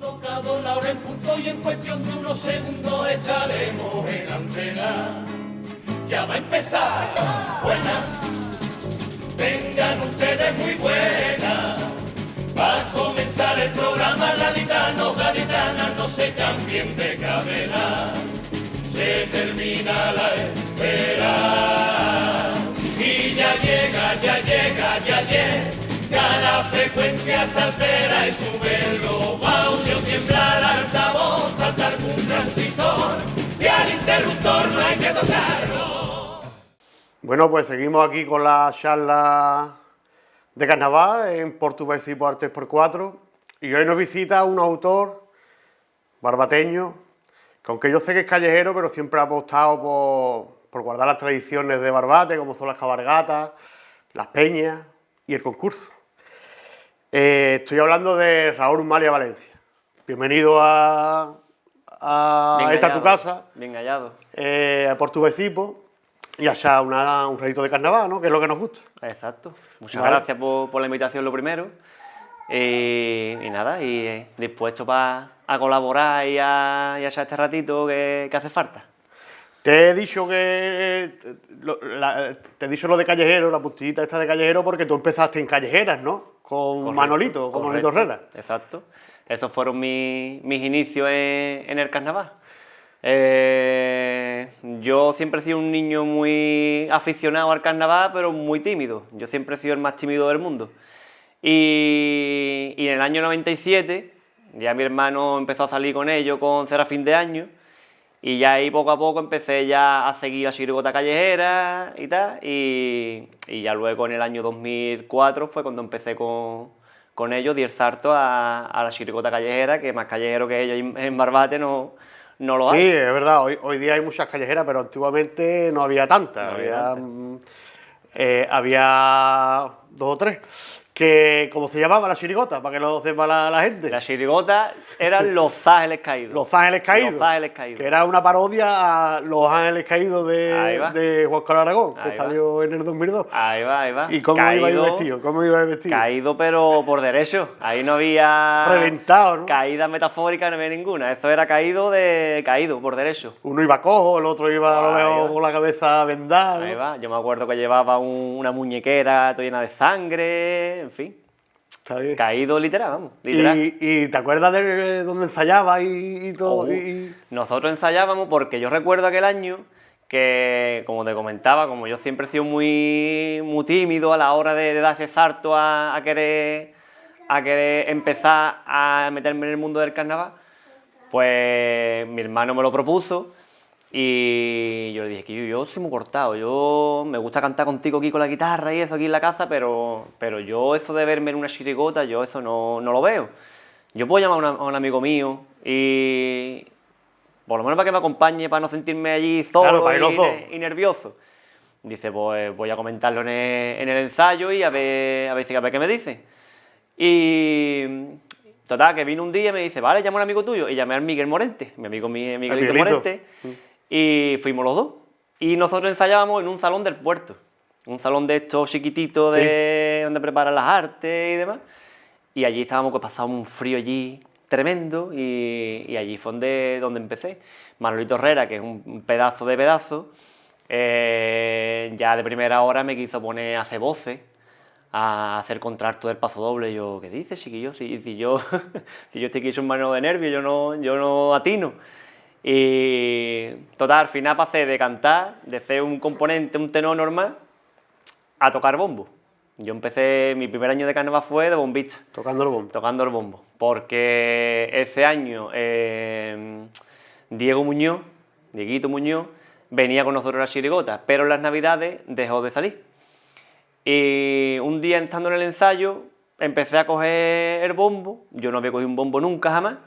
Tocado la hora en punto y en cuestión de unos segundos estaremos en antena. Ya va a empezar. Buenas, tengan ustedes muy buenas. Va a comenzar el programa, gaditanos, gaditanas, no se cambien de cadena. Se termina la espera. Y ya llega, ya llega, ya llega. La frecuencia se altera y sube los audios, tiembla el altavoz, saltar un transistor y al interruptor no hay que tocarlo. Bueno, pues seguimos aquí con la charla de carnaval en Portugués y por 3x4 y hoy nos visita un autor barbateño que aunque yo sé que es callejero, pero siempre ha apostado por guardar las tradiciones de Barbate, como son las cabalgatas, las peñas y el concurso. Estoy hablando de Raúl Umalia Valencia. Bienvenido a esta tu casa. Bien hallado. A Portuguesipo y allá un ratito de carnaval, ¿no? Que es lo que nos gusta. Exacto. Muchas gracias por la invitación, lo primero. Y nada, dispuesto a colaborar y a echar este ratito que hace falta. Te he dicho te he dicho lo de callejero, la puntillita esta de callejero, porque tú empezaste en callejeras, ¿no? Con Manolito Herrera. Exacto. Esos fueron mis inicios en el carnaval. Yo siempre he sido un niño muy aficionado al carnaval, pero muy tímido. Yo siempre he sido el más tímido del mundo. Y en el año 97, ya mi hermano empezó a salir con ellos con Serafín de Año, y ya ahí poco a poco empecé ya a seguir la chirigota callejera y tal, y ya luego en el año 2004 fue cuando empecé con ellos, di el salto a la chirigota callejera, que más callejero que ellos en Barbate no lo hay. Sí, es verdad, hoy día hay muchas callejeras, pero antiguamente no había tantas, había dos o tres. ¿Cómo se llamaba la chirigota? Para que lo sepa la gente. La chirigota eran Los Ángeles Caídos. Los Ángeles Caídos. Los Ángeles Caídos. Que era una parodia a Los Ángeles Caídos de Juan Carlos Aragón, que salió en el 2002. Ahí va. ¿Y cómo iba vestido? Caído, pero por derecho. Ahí no había... Reventado, ¿no? Caída metafórica no había ninguna. Esto era caído por derecho. Uno iba cojo, el otro iba a lo mejor con la cabeza vendada, ¿no? Ahí va. Yo me acuerdo que llevaba una muñequera toda llena de sangre, en fin. Está bien. Caído literal, vamos. Literal. ¿Y te acuerdas de dónde ensayabas y todo? Nosotros ensayábamos porque yo recuerdo aquel año que, como te comentaba, como yo siempre he sido muy tímido a la hora de dar ese salto a querer empezar a meterme en el mundo del carnaval, pues mi hermano me lo propuso. Y yo le dije que yo estoy muy cortado, me gusta cantar contigo aquí con la guitarra y eso aquí en la casa, pero yo eso de verme en una chirigota, yo eso no lo veo. Yo puedo llamar a un amigo mío y por lo menos para que me acompañe, para no sentirme allí solo y nervioso. Dice, pues voy a comentarlo en el ensayo y a ver qué me dice. Y total, que vino un día y me dice, vale, llama a un amigo tuyo. Y llamé al Miguel Morente, mi amigo Miguelito Morente. Y fuimos los dos. Y nosotros ensayábamos en un salón del puerto. Un salón de estos chiquititos donde preparan las artes y demás. Y allí estábamos, que pasábamos un frío allí tremendo. Y allí fue donde empecé. Manolito Herrera, que es un pedazo de pedazo, ya de primera hora me quiso poner a hacer voces, a hacer contralto del paso doble. Y yo, ¿qué dices, chiquillo? Si yo estoy aquí hecho un mano de nervio, yo no atino. Y total, al final pasé de cantar, de ser un componente, un tenor normal, a tocar bombo. Yo empecé, mi primer año de carnaval fue de bombista. Tocando el bombo. Porque ese año Dieguito Muñoz, venía con nosotros a la chirigota, pero en las navidades dejó de salir. Y un día, estando en el ensayo, empecé a coger el bombo. Yo no había cogido un bombo nunca, jamás.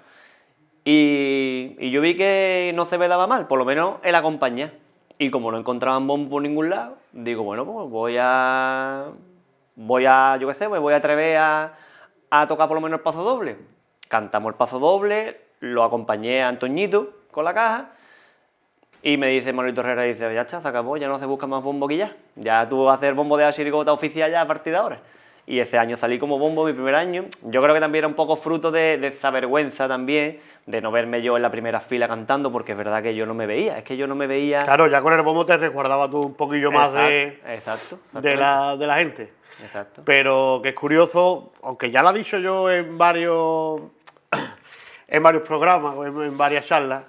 Y yo vi que no se me daba mal, por lo menos el acompañar. Y como no encontraban bombo por ningún lado, digo, bueno, pues voy a yo qué sé, me voy a atrever a tocar por lo menos el paso doble. Cantamos el paso doble, lo acompañé a Antoñito con la caja, y me dice Manolito Herrera, ya está, se acabó, ya no se busca más bombo que ya. Ya tú vas a hacer bombo de la chirigota oficial ya a partir de ahora. Y ese año salí como bombo, mi primer año. Yo creo que también era un poco fruto de esa vergüenza también, de no verme yo en la primera fila cantando, porque es verdad que yo no me veía, es que yo no me veía... Claro, ya con el bombo te resguardabas tú un poquillo más Exacto, de la gente. exacto. Pero que es curioso, aunque ya lo he dicho yo en varios programas o en varias charlas,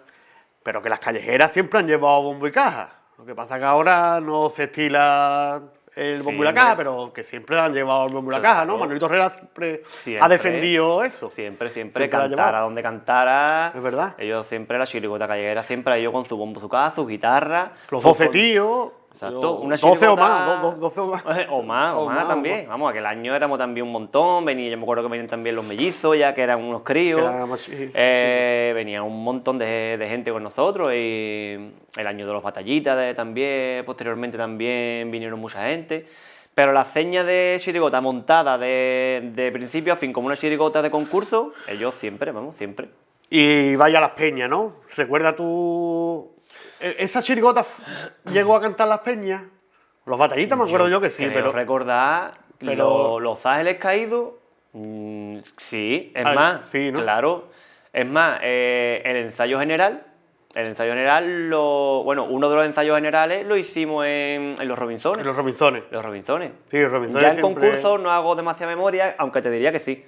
pero que las callejeras siempre han llevado bombo y caja. Lo que pasa es que ahora no se estila el bombo y la caja, pero que siempre han llevado el bombo y la caja, ¿no? Manolito Herrera siempre ha defendido eso. Siempre cantara donde cantara. Es verdad. Ellos siempre, la chirigota callejera, siempre ellos con su bombo, su caja, su guitarra. Los 12 tíos. Exacto, una 12 o chirigota- más, 12 o más. O más también. o más. Vamos, aquel año éramos también un montón. Yo me acuerdo que venían también los mellizos, ya que eran unos críos. Sí. Venía un montón de gente con nosotros. Y el año de los batallitas también, posteriormente también vinieron mucha gente. Pero la seña de chirigota montada de principio a fin como una chirigota de concurso, ellos siempre, siempre. Y vaya a las peñas, ¿no? ¿Recuerda tú? ¿Esa chirigota llegó a cantar las peñas? Los batallitas me acuerdo yo que sí, Creo pero... recordar los Ángeles Caídos, sí, es más, sí, ¿no? claro, es más, el ensayo general, uno de los ensayos generales lo hicimos en los Robinsones. Los Robinsones. Los Robinsones. Sí, los Robinsones Ya en siempre- concurso no hago demasiada memoria, aunque te diría que sí.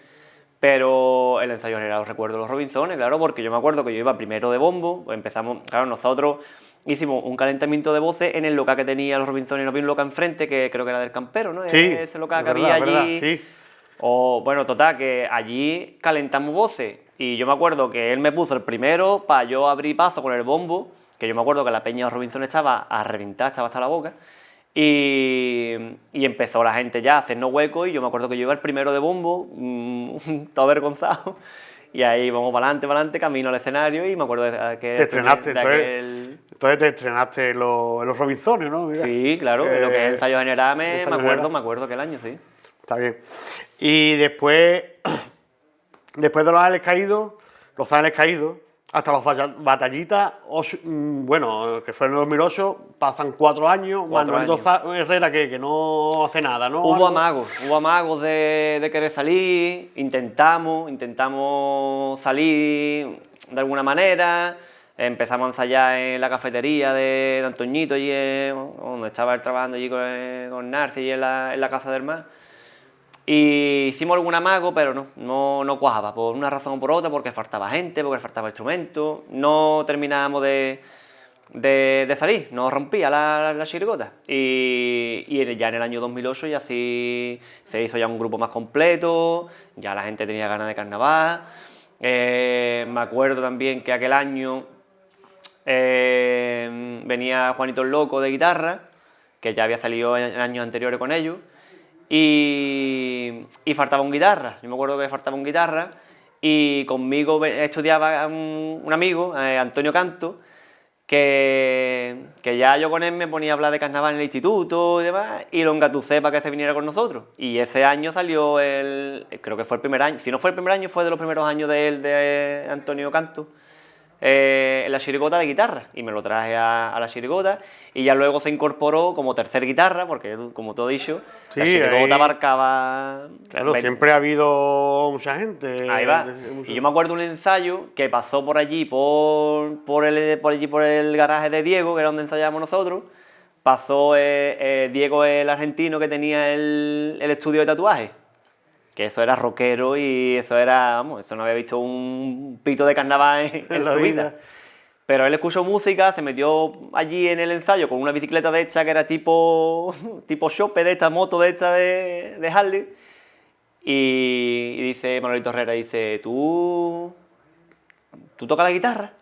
Pero el ensayo general recuerdo los Robinsones, claro, porque yo me acuerdo que yo iba primero de bombo, pues empezamos, claro, nosotros hicimos un calentamiento de voces en el local que tenía los Robinsones, no había un local enfrente, que creo que era del Campero, ¿no? Sí, Ese local que es había verdad, allí. sí. O, bueno, total, que allí calentamos voces. Y yo me acuerdo que él me puso el primero para yo abrir paso con el bombo, que yo me acuerdo que la peña de Robinson estaba a reventar, estaba hasta la boca. Y empezó la gente ya a hacernos hueco y yo me acuerdo que yo iba el primero de bombo, todo avergonzado. Y ahí vamos para adelante, camino al escenario y me acuerdo que... Te estrenaste, de aquel- entonces te estrenaste en los Robinsones, ¿no? Mira. Sí, claro, lo que es ensayo general me ensayo general. acuerdo aquel año, sí. Está bien. Y después de los Ángeles Caídos, hasta los batallitas, bueno, que fue en el 2008, pasan 4 años, 4 Manuel años. Herrera que no hace nada, ¿no? Hubo Algo. amagos de querer salir, intentamos salir de alguna manera, empezamos a ensayar en la cafetería de Antoñito, allí donde estaba él trabajando allí con Narci y en la Casa del Mar. Y hicimos algún amago, pero no cuajaba, por una razón o por otra, porque faltaba gente, porque faltaba instrumentos, no terminábamos de salir, nos rompía la chirigota. Y ya en el año 2008 ya sí se hizo ya un grupo más completo, ya la gente tenía ganas de carnaval. Me acuerdo también que aquel año venía Juanito el Loco de guitarra, que ya había salido en años anteriores con ellos. Y faltaba un guitarra, yo me acuerdo que faltaba un guitarra y conmigo estudiaba un amigo, Antonio Canto, que ya yo con él me ponía a hablar de carnaval en el instituto y demás y lo engatucé para que se viniera con nosotros. Y ese año salió creo que fue el primer año, si no fue el primer año fue de los primeros años de Antonio Canto, en la chirigota de guitarra y me lo traje a la chirigota y ya luego se incorporó como tercer guitarra porque como te he dicho la Sí, chirigota ahí- abarcaba Claro, 20. siempre ha habido mucha gente. Ahí va. Y yo me acuerdo de un ensayo que pasó por allí por el garaje de Diego, que era donde ensayábamos nosotros. Pasó Diego, el argentino que tenía el estudio de tatuaje. Que eso era rockero y eso era, vamos, eso no había visto un pito de carnaval en la su vida. vida. Pero él escuchó música, se metió allí en el ensayo con una bicicleta de esta que era tipo chope de esta, moto de esta de Harley. Y dice Manolito Herrera, dice, ¿tú tocas la guitarra?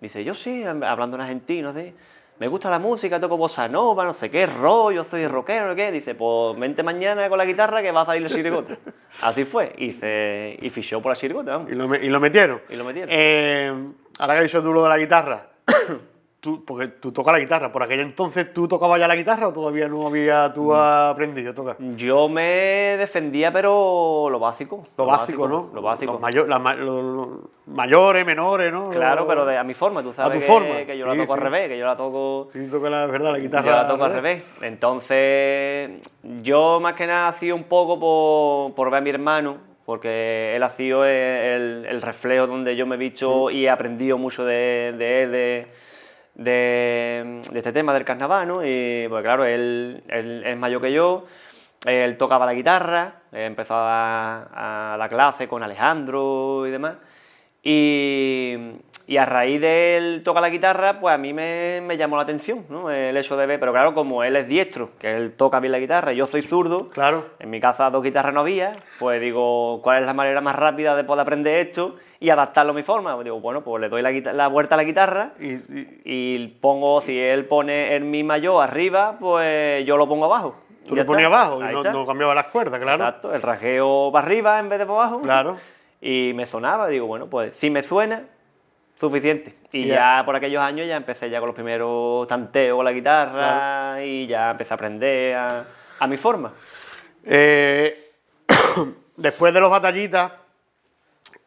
Dice, yo sí, hablando en argentino, ¿sí? Me gusta la música, toco bossa nova, no sé qué, rollo, soy rockero, no sé qué. Dice, pues vente mañana con la guitarra que va a salir la chirigota. Así fue, y fichó por la chirigota, vamos. Y lo metieron. Y lo metieron. Ahora que has dicho tú lo de la guitarra, porque tú tocas la guitarra. ¿Por aquel entonces tú tocabas ya la guitarra o todavía no había tú aprendido a tocar? Yo me defendía, pero lo básico. Lo básico, ¿no? Lo básico. Los mayores, menores, ¿no? Claro, pero a mi forma, tú sabes tu forma. que yo la Sí, toco al sí. revés, que yo la toco... Sí, toca la verdad, la guitarra. Yo la toco al revés. Entonces, yo más que nada ha sido un poco por ver a mi hermano, porque él ha sido el reflejo donde yo me he visto y he aprendido mucho de él, de este tema del carnaval, ¿no? Y pues claro, él es mayor que yo, él tocaba la guitarra, empezó a la clase con Alejandro y demás. Y a raíz de él tocar la guitarra, pues a mí me llamó la atención, ¿no? El hecho de ver, pero claro, como él es diestro, que él toca bien la guitarra, y yo soy zurdo, Claro. en mi casa 2 guitarras no había, pues digo, ¿cuál es la manera más rápida de poder aprender esto y adaptarlo a mi forma? Pues digo, bueno, pues le doy la vuelta a la guitarra y pongo, si él pone el mi mayor arriba, pues yo lo pongo abajo. Tú Ya lo ponías está. abajo Ahí y está. no cambiaba las cuerdas, claro. Exacto, el rajeo para arriba en vez de para abajo. Claro. Y me sonaba, digo, bueno, pues si me suena, suficiente. Y Ya. ya por aquellos años ya empecé ya con los primeros tanteos con la guitarra y ya empecé a aprender a mi forma. Después de los batallitas,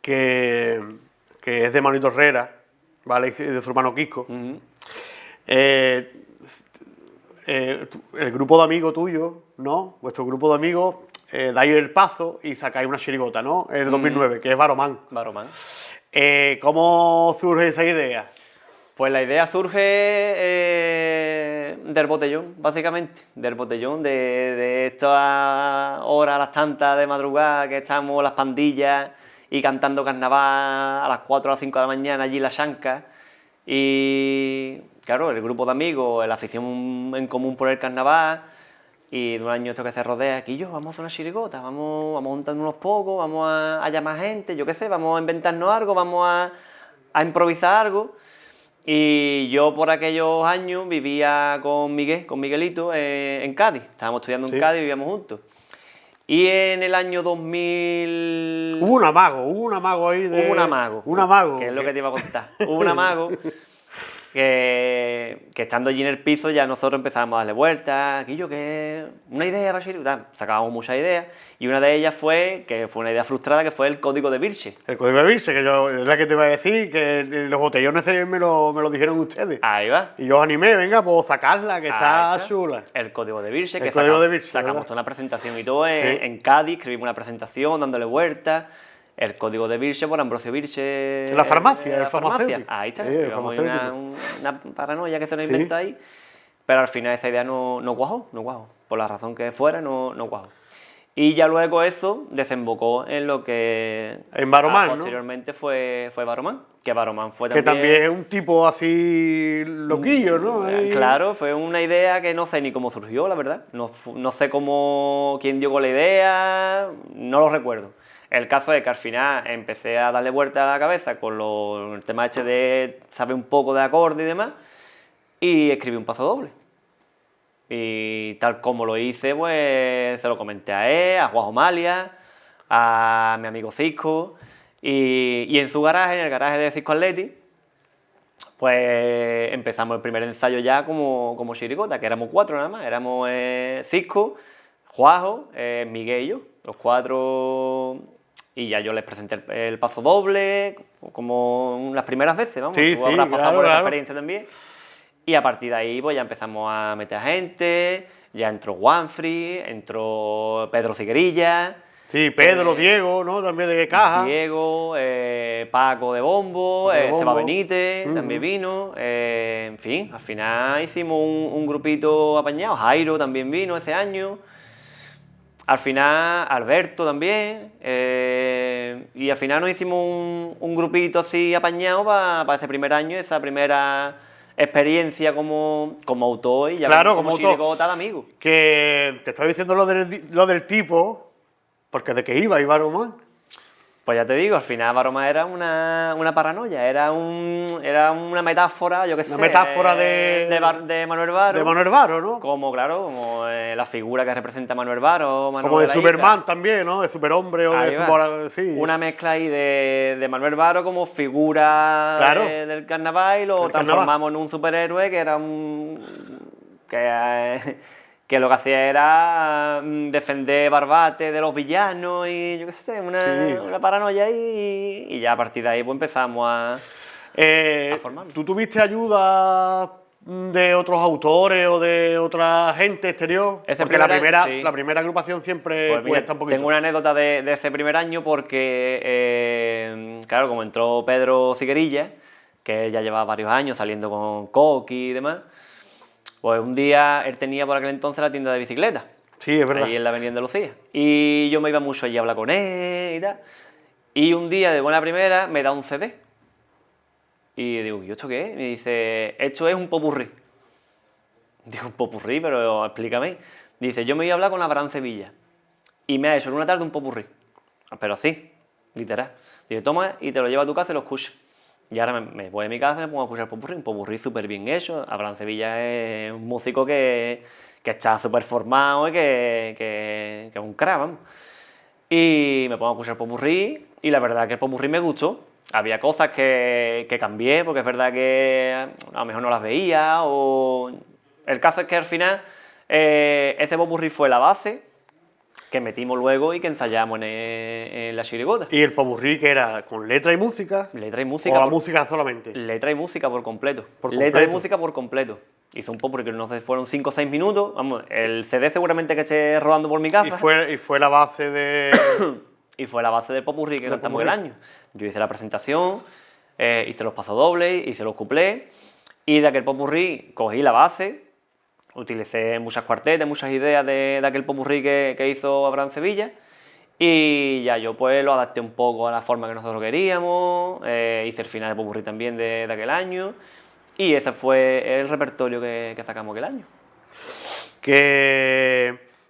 que es de Manito Herrera, ¿vale? Y de su hermano Quisco, Ujú. el grupo de amigos tuyos, ¿no? Vuestro grupo de amigos, dais el paso y sacáis una chirigota, ¿no? En el 2009, que es Baromán. Baromán. ¿Cómo surge esa idea? Pues la idea surge del botellón, básicamente. Del botellón, de estas horas a las tantas de madrugada que estamos las pandillas y cantando carnaval a las 4 o las 5 de la mañana allí en la Chanca. Y claro, el grupo de amigos, la afición en común por el carnaval. Y de un año esto que se rodea, aquí yo, vamos a hacer una chirigota, vamos a juntarnos unos pocos, vamos a llamar gente, yo qué sé, vamos a inventarnos algo, vamos a improvisar algo. Y yo por aquellos años vivía con Miguelito, en Cádiz. Estábamos estudiando en Sí. Cádiz y vivíamos juntos. Y en el año 2000... Hubo un amago ahí de... Hubo un amago. Un amago. Que es lo que te iba a contar. Hubo un amago que estando allí en el piso ya nosotros empezábamos a darle vueltas, aquello que una idea para Chirigota, sacábamos muchas ideas y una de ellas fue una idea frustrada, que fue el código de Virche. El código de Virse, que yo es la que te iba a decir, que los botellones me lo dijeron ustedes. Ahí va. Y yo os animé, venga, pues sacarla, que está Ahí está. chula. El código de Virche, El que código de Virche, sacamos ¿verdad? toda una presentación y todo Sí. en Cádiz, escribimos una presentación dándole vueltas. El código de Virche por Ambrosio Virche. En la farmacia, en el farmacéutico. Ahí está. Sí, el Digamos, farmacéutico. una paranoia que se nos Sí. inventa ahí. Pero al final esa idea no cuajó. Por la razón que fuera, no cuajó. Y ya luego eso desembocó en lo que En Baromán, ¿no? posteriormente fue Baromán. Que Baromán fue Que también... también es un tipo así loquillo, ¿no? Ahí- Claro, fue una idea que no sé ni cómo surgió, la verdad. No sé quién dio con la idea, no lo recuerdo. El caso es que al final empecé a darle vuelta a la cabeza con el tema este de saber un poco de acorde y demás, y escribí un paso doble. Y tal como lo hice, pues se lo comenté a él, a Juanjo Malia, a mi amigo Cisco, y en su garaje, en el garaje de Cisco Atleti, pues empezamos el primer ensayo ya como chirigota, que éramos 4 nada más. Éramos Cisco, Juanjo, Miguel y yo, los 4. Y ya yo les presenté el paso doble, como las primeras veces, vamos. Sí, Tú sí, habrás pasado claro, por esa claro. experiencia también. Y a partir de ahí, pues ya empezamos a meter a gente, ya entró Juanfri, entró Pedro Ciguerilla. Sí, Pedro, Diego, ¿no? También de caja. Diego, Paco de Bombo, Paco de Bombo. Seba Benítez Ujú. también vino. En fin, al final hicimos un grupito apañado. Jairo también vino ese año. Al final, Alberto también. Y al final nos hicimos un grupito así apañado para ese primer año, esa primera experiencia como autor y ya Claro, como como autor. chirigota de amigos. Que te estaba diciendo lo del tipo, porque de que iba Baromán. Pues ya te digo, al final Baroma era una paranoia, era una metáfora, yo qué sé. Una metáfora de Manuel Varo. De Manuel Varo, ¿no? Como, claro, como la figura que representa Manuel Varo. Manuel Como de la Superman Isla. también, ¿no? De Superhombre o Ahí de va. Super... Sí. Una mezcla ahí de Manuel Varo como figura Claro. del carnaval y lo Del carnaval. transformamos en un superhéroe que era que lo que hacía era defender Barbate de los villanos y yo qué sé, Sí. una paranoia ahí y ya a partir de ahí pues empezamos a formarlo. ¿Tú tuviste ayuda de otros autores o de otra gente exterior? Ese Porque la primer año, sí. primera agrupación siempre Pues mira, cuesta un poquito. tengo una anécdota de ese primer año porque, claro, como entró Pedro Ciguerilla, que él ya llevaba varios años saliendo con Coqui y demás, pues un día él tenía por aquel entonces la tienda de bicicletas, Sí, es verdad. ahí en la Avenida Andalucía, y yo me iba mucho allí a hablar con él y tal, y un día de buena primera me da un CD, y digo, ¿y esto qué es? Me dice, esto es un popurrí. Digo, un popurrí, pero explícame. Dice, yo me iba a hablar con Abraham Sevilla, y me ha hecho en una tarde un popurrí, pero así, literal. Dice, toma y te lo lleva a tu casa y lo escuchas. Y ahora me voy a mi casa y me pongo a escuchar popurrí, un popurrí súper bien hecho. Abraham Sevilla es un músico que está súper formado y que es un crack, vamos. Y me pongo a escuchar popurrí y la verdad que el popurrí me gustó. Había cosas que cambié porque es verdad que a lo mejor no las veía o... El caso es que al final ese popurrí fue la base que metimos luego y que ensayamos en la chirigota. ¿Y el popurrí que era con letra y música? Letra y música. ¿O la música solamente? Letra y música por completo. Por Letra y completo. música por completo. Hice un popurrí que no sé, fueron 5 o 6 minutos. Vamos, el CD seguramente que esté rodando por mi casa. Y fue la base de... Y fue la base del popurrí que Del cantamos popurrí. el año. Yo hice la presentación, hice los pasodobles, hice los cuplés, y de aquel popurrí cogí la base, utilicé muchas cuartetas, muchas ideas de aquel popurrí que hizo Abraham Sevilla, y ya yo pues lo adapté un poco a la forma que nosotros queríamos, hice el final de popurrí también de aquel año, y ese fue el repertorio que sacamos aquel año.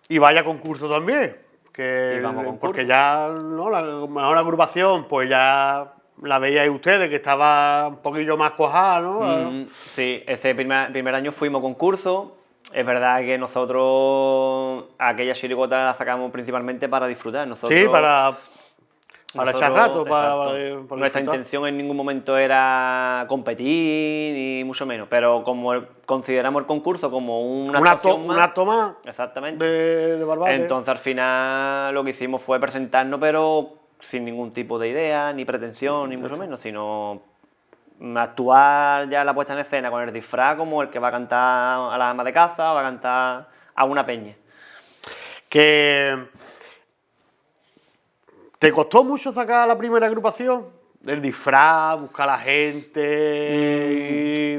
Y vaya concurso también. Y vamos a concurso. Porque ya, ¿no? La mejor agrupación, pues ya la veíais ustedes, que estaba un poquillo más cuajada, ¿no? Sí, ese primer año fuimos a concurso. Es verdad que nosotros aquella chirigota la sacamos principalmente para disfrutar. Nosotros, Sí, para nosotros, echar rato, exacto. para Nuestra disfrutar. intención en ningún momento era competir, ni mucho menos. Pero como consideramos el concurso como una actuación más, Un acto más exactamente. de Barbate. Entonces al final lo que hicimos fue presentarnos, pero sin ningún tipo de idea, ni pretensión, ni mucho menos, sino actuar ya la puesta en escena con el disfraz como el que va a cantar a la ama de casa, va a cantar a una peña. Que ¿te costó mucho sacar la primera agrupación? El disfraz, buscar a la gente,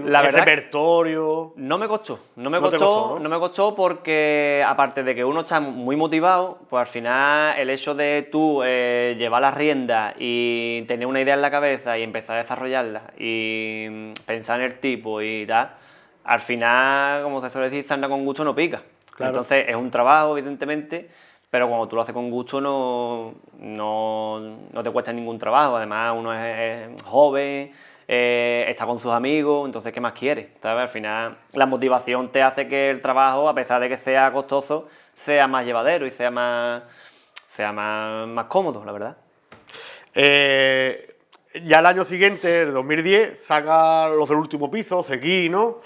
la el verdad repertorio. No me costó, No te costó, ¿no? no me costó porque aparte de que uno está muy motivado, pues al final el hecho de tú llevar las riendas y tener una idea en la cabeza y empezar a desarrollarla y pensar en el tipo y tal, al final, como se suele decir, sarna con gusto no pica. Claro. Entonces es un trabajo, evidentemente, pero cuando tú lo haces con gusto no te cuesta ningún trabajo. Además, uno es joven, está con sus amigos, entonces, ¿qué más quiere? ¿Sabes? Al final, la motivación te hace que el trabajo, a pesar de que sea costoso, sea más llevadero y sea más cómodo, la verdad. Ya el año siguiente, el 2010, saca Los del Último Piso, Seguí, ¿no?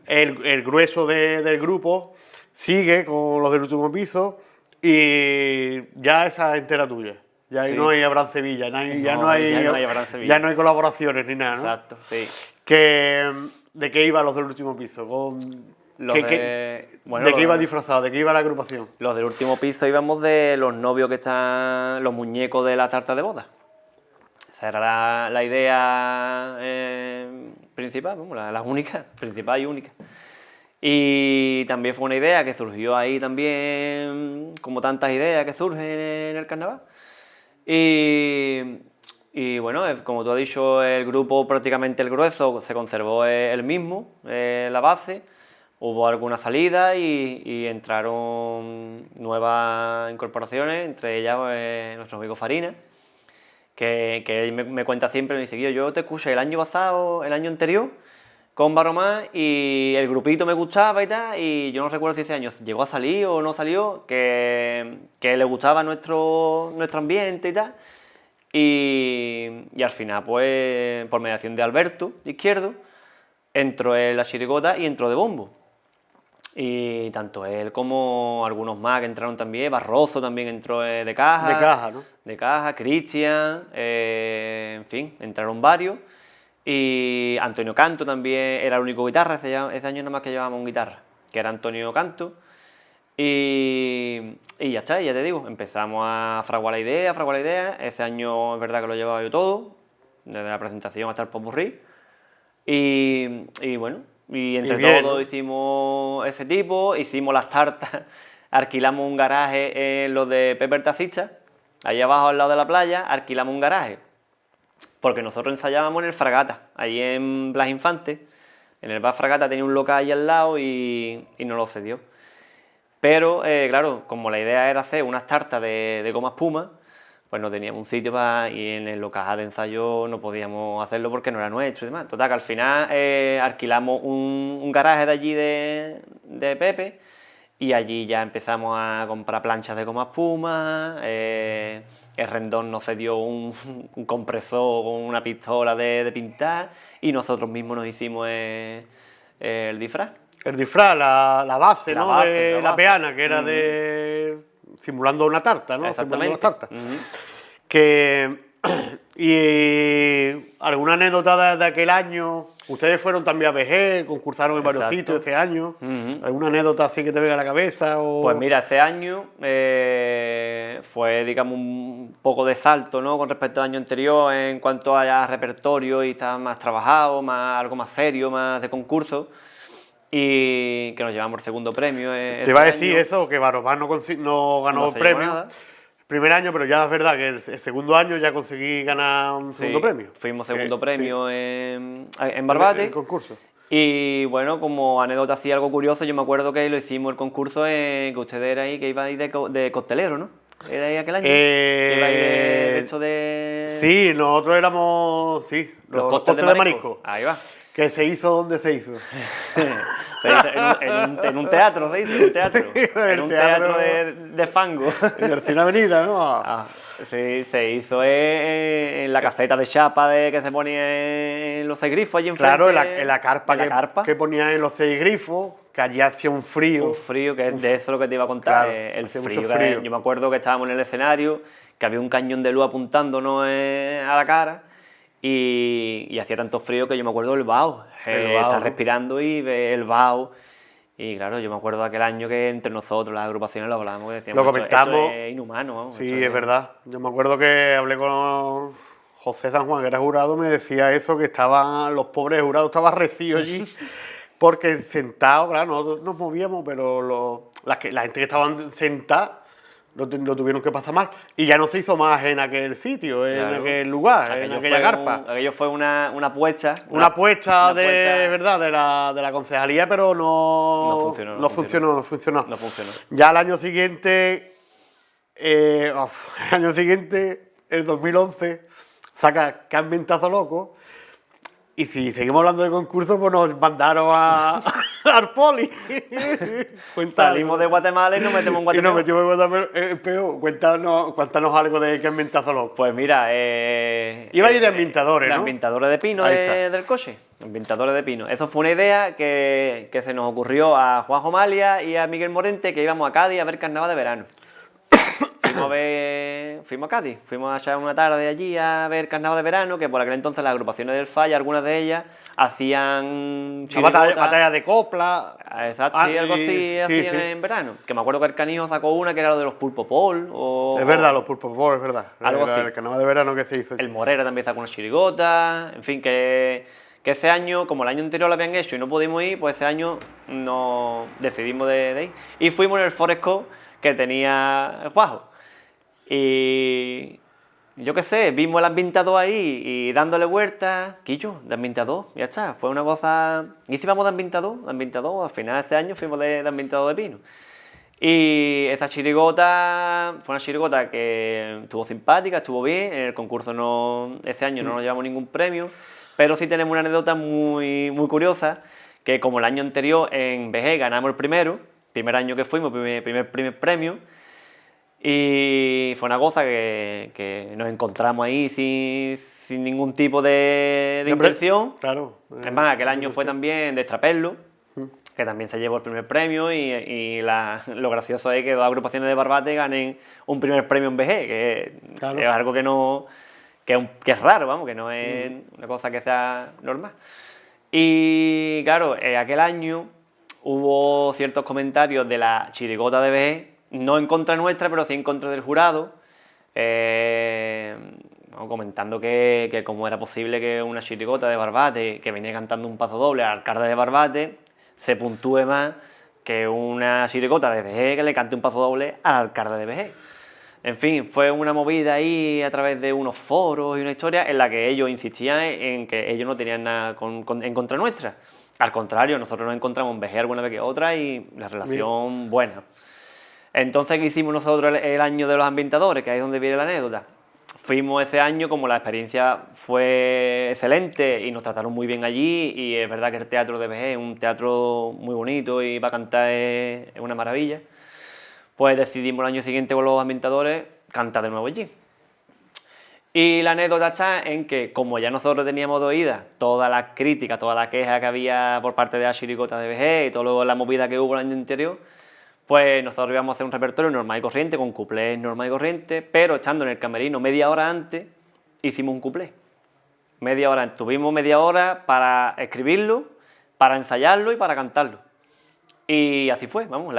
El grueso del grupo sigue con Los del Último Piso y ya esa es entera tuya. Ya ahí Sí. no hay Abraham Sevilla, ya no hay Abraham Sevilla. ya no hay colaboraciones ni nada, ¿no? Exacto, sí. ¿De qué iba Los del Último Piso? Los ¿De bueno, qué iba disfrazado? ¿De qué iba la agrupación? Los del Último Piso íbamos de los novios que están, los muñecos de la tarta de boda. Esa era la idea principal, vamos, la única, principal y única. Y también fue una idea que surgió ahí también, como tantas ideas que surgen en el carnaval. Y bueno, como tú has dicho, el grupo prácticamente el grueso se conservó el mismo, la base. Hubo algunas salidas y entraron nuevas incorporaciones, entre ellas nuestro amigo Farina. que él me cuenta siempre, me dice, "Guillo, yo te escuché el año pasado, el año anterior, con Baromás, y el grupito me gustaba y tal, y yo no recuerdo si ese año llegó a salir o no salió, que le gustaba nuestro ambiente y tal, y al final, pues, por mediación de Alberto, de Izquierdo, entró en la chirigota y entró de bombo. Y tanto él como algunos más que entraron también, Barroso también entró de caja. De caja, ¿no? De caja, Cristian, en fin, entraron varios. Y Antonio Canto también era el único guitarra, ese año nada más que llevábamos un guitarra, que era Antonio Canto. Y ya está, ya te digo, empezamos a fraguar la idea. Ese año es verdad que lo llevaba yo todo, desde la presentación hasta el popurrí. Y bueno, y entre bien, todos ¿no? hicimos ese tipo, hicimos las tartas, alquilamos un garaje en los de Pepe el Taxista, ahí abajo al lado de la playa, alquilamos un garaje, porque nosotros ensayábamos en el Fragata, allí en Blas Infante, en el bar Fragata tenía un local ahí al lado y no lo cedió. Pero, claro, como la idea era hacer unas tartas de goma espuma, pues no teníamos un sitio y en el local de ensayo no podíamos hacerlo porque no era nuestro y demás. Total, que al final alquilamos un garaje de allí de Pepe y allí ya empezamos a comprar planchas de goma espuma, el Rendón nos cedió un compresor con una pistola de pintar y nosotros mismos nos hicimos el disfraz. El disfraz, la base, ¿no? De la base. peana, que era simulando una tarta, ¿no? Exactamente. Simulando las tartas. Y alguna anécdota de aquel año. Ustedes fueron también a BG, concursaron en varios Exacto. sitios ese año. ¿Alguna anécdota así que te venga a la cabeza? Pues mira, ese año fue, digamos, un poco de salto, ¿no? Con respecto al año anterior en cuanto a repertorio y estaba más trabajado, algo más serio, más de concurso. Y que nos llevamos el segundo premio. Te iba a decir eso, que Baromás no ganó el premio Nada. el primer año, pero ya es verdad que el segundo año ya conseguí ganar un segundo premio. Fuimos segundo premio en En Barbate. el concurso. Y bueno, como anécdota así algo curioso, yo me acuerdo que lo hicimos el concurso que ustedes eran ahí, que iba ahí de costelero, ¿no? ¿Era ahí aquel año? Que iba ahí de hecho de... Sí, nosotros éramos, sí, los costes de marisco. Ahí va. Que se hizo donde se hizo. En un teatro se hizo, en un teatro. En un teatro de fango. En Ercina Avenida, ¿no? Ah, sí, se hizo en la caseta de chapa que se ponía en los 6 grifos allí enfrente. Claro, en la carpa, en la carpa. que ponía en los 6 grifos, que allí hacía un frío. Un frío, que es de eso lo que te iba a contar, Claro, el hacía frío, mucho frío. Yo me acuerdo que estábamos en el escenario, que había un cañón de luz apuntándonos a la cara y hacía tanto frío que yo me acuerdo del vaho. Estar ¿no? respirando y ver el vaho. Y claro, yo me acuerdo de aquel año que entre nosotros, las agrupaciones, lo hablábamos y decíamos, Lo comentamos. esto es inhumano. Vamos, Sí, esto es verdad. Yo me acuerdo que hablé con José San Juan, que era jurado, me decía eso, que estaban los pobres jurados, estaban recios allí, porque sentados, claro, nosotros nos movíamos, pero la gente que estaban sentada lo tuvieron que pasar mal. Y ya no se hizo más en aquel sitio, en Claro. aquel lugar, en aquella carpa. Aquello fue una apuesta. Una apuesta una de apuesta. verdad de la concejalía, pero no funcionó. No funcionó. Ya el año siguiente, el el 2011, saca Qué ambientazo loco. Y si seguimos hablando de concursos, pues nos mandaron al poli. Salimos de Guatemala y nos metemos en Y Guatemala. nos metimos en Guatemala. Peo, cuéntanos algo de Qué ambientazo loco. Pues mira, Iba a ir de ambientadores, de ¿no? ambientadores de pino Ahí está. del coche. Ambientadores de pino. Eso fue una idea que se nos ocurrió a Juanjo Malia y a Miguel Morente, que íbamos a Cádiz a ver carnaval de verano. Fuimos a Cádiz, fuimos a echar una tarde allí a ver carnaval de verano, que por aquel entonces las agrupaciones del Falla, algunas de ellas, hacían Batalla de copla. Exacto, Ah, sí, algo así sí, hacían sí. en verano. Que me acuerdo que el Canijo sacó una que era lo de los Pulpo Pol. Es verdad, los Pulpo Bowl, es verdad. Algo así. El carnaval de verano que se hizo. El Morera también sacó unas chirigotas, en fin, que ese año, como el año anterior lo habían hecho y no pudimos ir, pues ese año no decidimos de ir. Y fuimos en el Forest Co que tenía el Juajo. Y yo qué sé, vimos el ambientador ahí y dándole vueltas, quillo, de ambientador, ya está, fue una cosa... ¿Y si vamos de ambientador? Al final ese año fuimos de ambientador de pino. Y esta chirigota fue una chirigota que estuvo simpática, estuvo bien. En el concurso ese año no nos llevamos ningún premio, pero sí tenemos una anécdota muy, muy curiosa, que como el año anterior en Vejer ganamos el primer año que fuimos, primer premio, y fue una cosa que nos encontramos ahí sin ningún tipo de intención. Claro. Es más, aquel año fue también de Extraperlo, que también se llevó el primer premio, y lo gracioso es que dos agrupaciones de Barbate ganen un primer premio en VG, que Claro. es algo que es raro, vamos, que no es una cosa que sea normal. Y claro, aquel año hubo ciertos comentarios de la chirigota de VG, no en contra nuestra, pero sí en contra del jurado, comentando que cómo era posible que una chirigota de Barbate, que venía cantando un paso doble al alcalde de Barbate, se puntúe más que una chirigota de VG que le cante un paso doble al alcalde de VG. En fin, fue una movida ahí a través de unos foros y una historia en la que ellos insistían en que ellos no tenían nada en contra nuestra. Al contrario, nosotros nos encontramos en VG alguna vez que otra y la relación buena. Entonces, ¿qué hicimos nosotros el año de los ambientadores? Que ahí es donde viene la anécdota. Fuimos ese año, como la experiencia fue excelente y nos trataron muy bien allí, y es verdad que el teatro de VG es un teatro muy bonito y para cantar es una maravilla, pues decidimos el año siguiente con los ambientadores cantar de nuevo allí. Y la anécdota está en que, como ya nosotros teníamos oídas todas las críticas, todas las quejas que había por parte de la chirigota de VG y toda la movida que hubo el año anterior, pues nosotros íbamos a hacer un repertorio normal y corriente, con cuplés normal y corriente, pero estando en el camerino media hora antes, hicimos un cuplé. Tuvimos media hora para escribirlo, para ensayarlo y para cantarlo. Y así fue, vamos,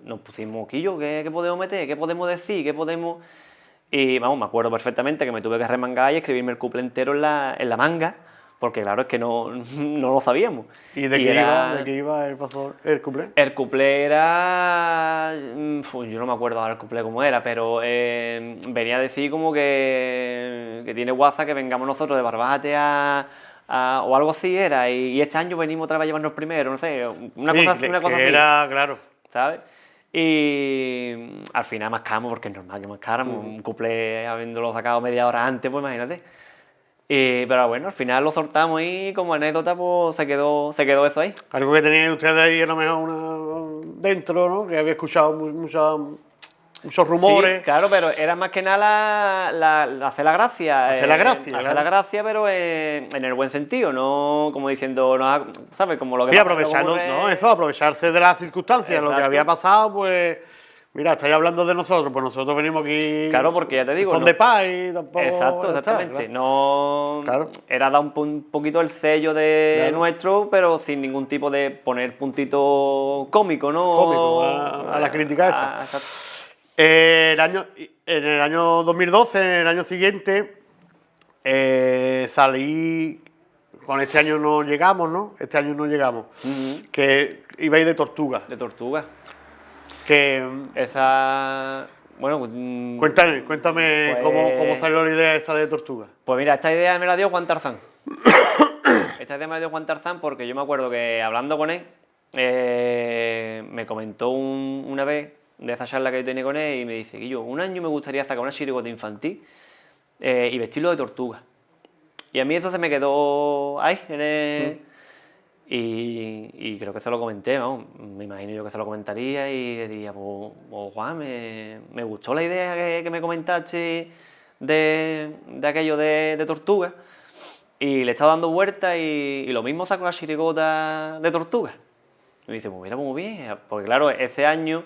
nos pusimos quillo, ¿qué podemos meter? ¿Qué podemos decir? ¿Qué podemos...? Y vamos, me acuerdo perfectamente que me tuve que remangar y escribirme el cuplé entero en la manga, porque claro, es que no lo sabíamos. ¿Y de qué iba el cuplé? El cuplé era... yo no me acuerdo ahora el cuplé cómo era, pero venía a decir como que tiene guasa que vengamos nosotros de Barbate o algo así era, y este año venimos otra vez a llevarnos primero, no sé, una cosa así. Era, claro. ¿Sabes? Y al final mascamos, porque es normal que mascáramos, un cuplé habiéndolo sacado media hora antes, pues imagínate. Pero bueno, al final lo soltamos y como anécdota pues se quedó eso ahí. Algo que tenían ustedes ahí a lo mejor dentro, ¿no? Que había escuchado muchos rumores. Sí, claro, pero era más que nada hacer la gracia. Hacer la gracia, hacer la gracia, pero en el buen sentido, no como diciendo, no, ¿sabes? Como lo que Sí, pasa, aprovecharse de las circunstancias. Exacto. Lo que había pasado, pues... Mira, estáis hablando de nosotros, pues nosotros venimos aquí... Claro, porque ya te digo... Son de paz y tampoco... Exactamente. Claro. No... Claro. Era dar un poquito el sello de nuestro, pero sin ningún tipo de poner puntito cómico, ¿no? Cómico, a la crítica esa. Exacto. En el año 2012, en el año siguiente, salí... Con este año no llegamos, ¿no? Este año no llegamos. Que ibais de Tortuga. De Tortuga. Que... Esa... Bueno... Cuéntame pues, cómo salió la idea esa de Tortuga. Pues mira, esta idea me la dio Juan Tarzán. Esta idea me la dio Juan Tarzán porque yo me acuerdo que hablando con él, me comentó una vez de esa charla que yo tenía con él y me dice, Guillo, un año me gustaría sacar una chirigota infantil y vestirlo de tortuga. Y a mí eso se me quedó ahí, y creo que se lo comenté, ¿no? Me imagino yo que se lo comentaría y le diría, pues Juan, me gustó la idea que me comentaste de aquello de tortuga, y le he estado dando vueltas y lo mismo saco la chirigota de tortuga. Y me dice, pues mira, muy bien, porque claro, ese año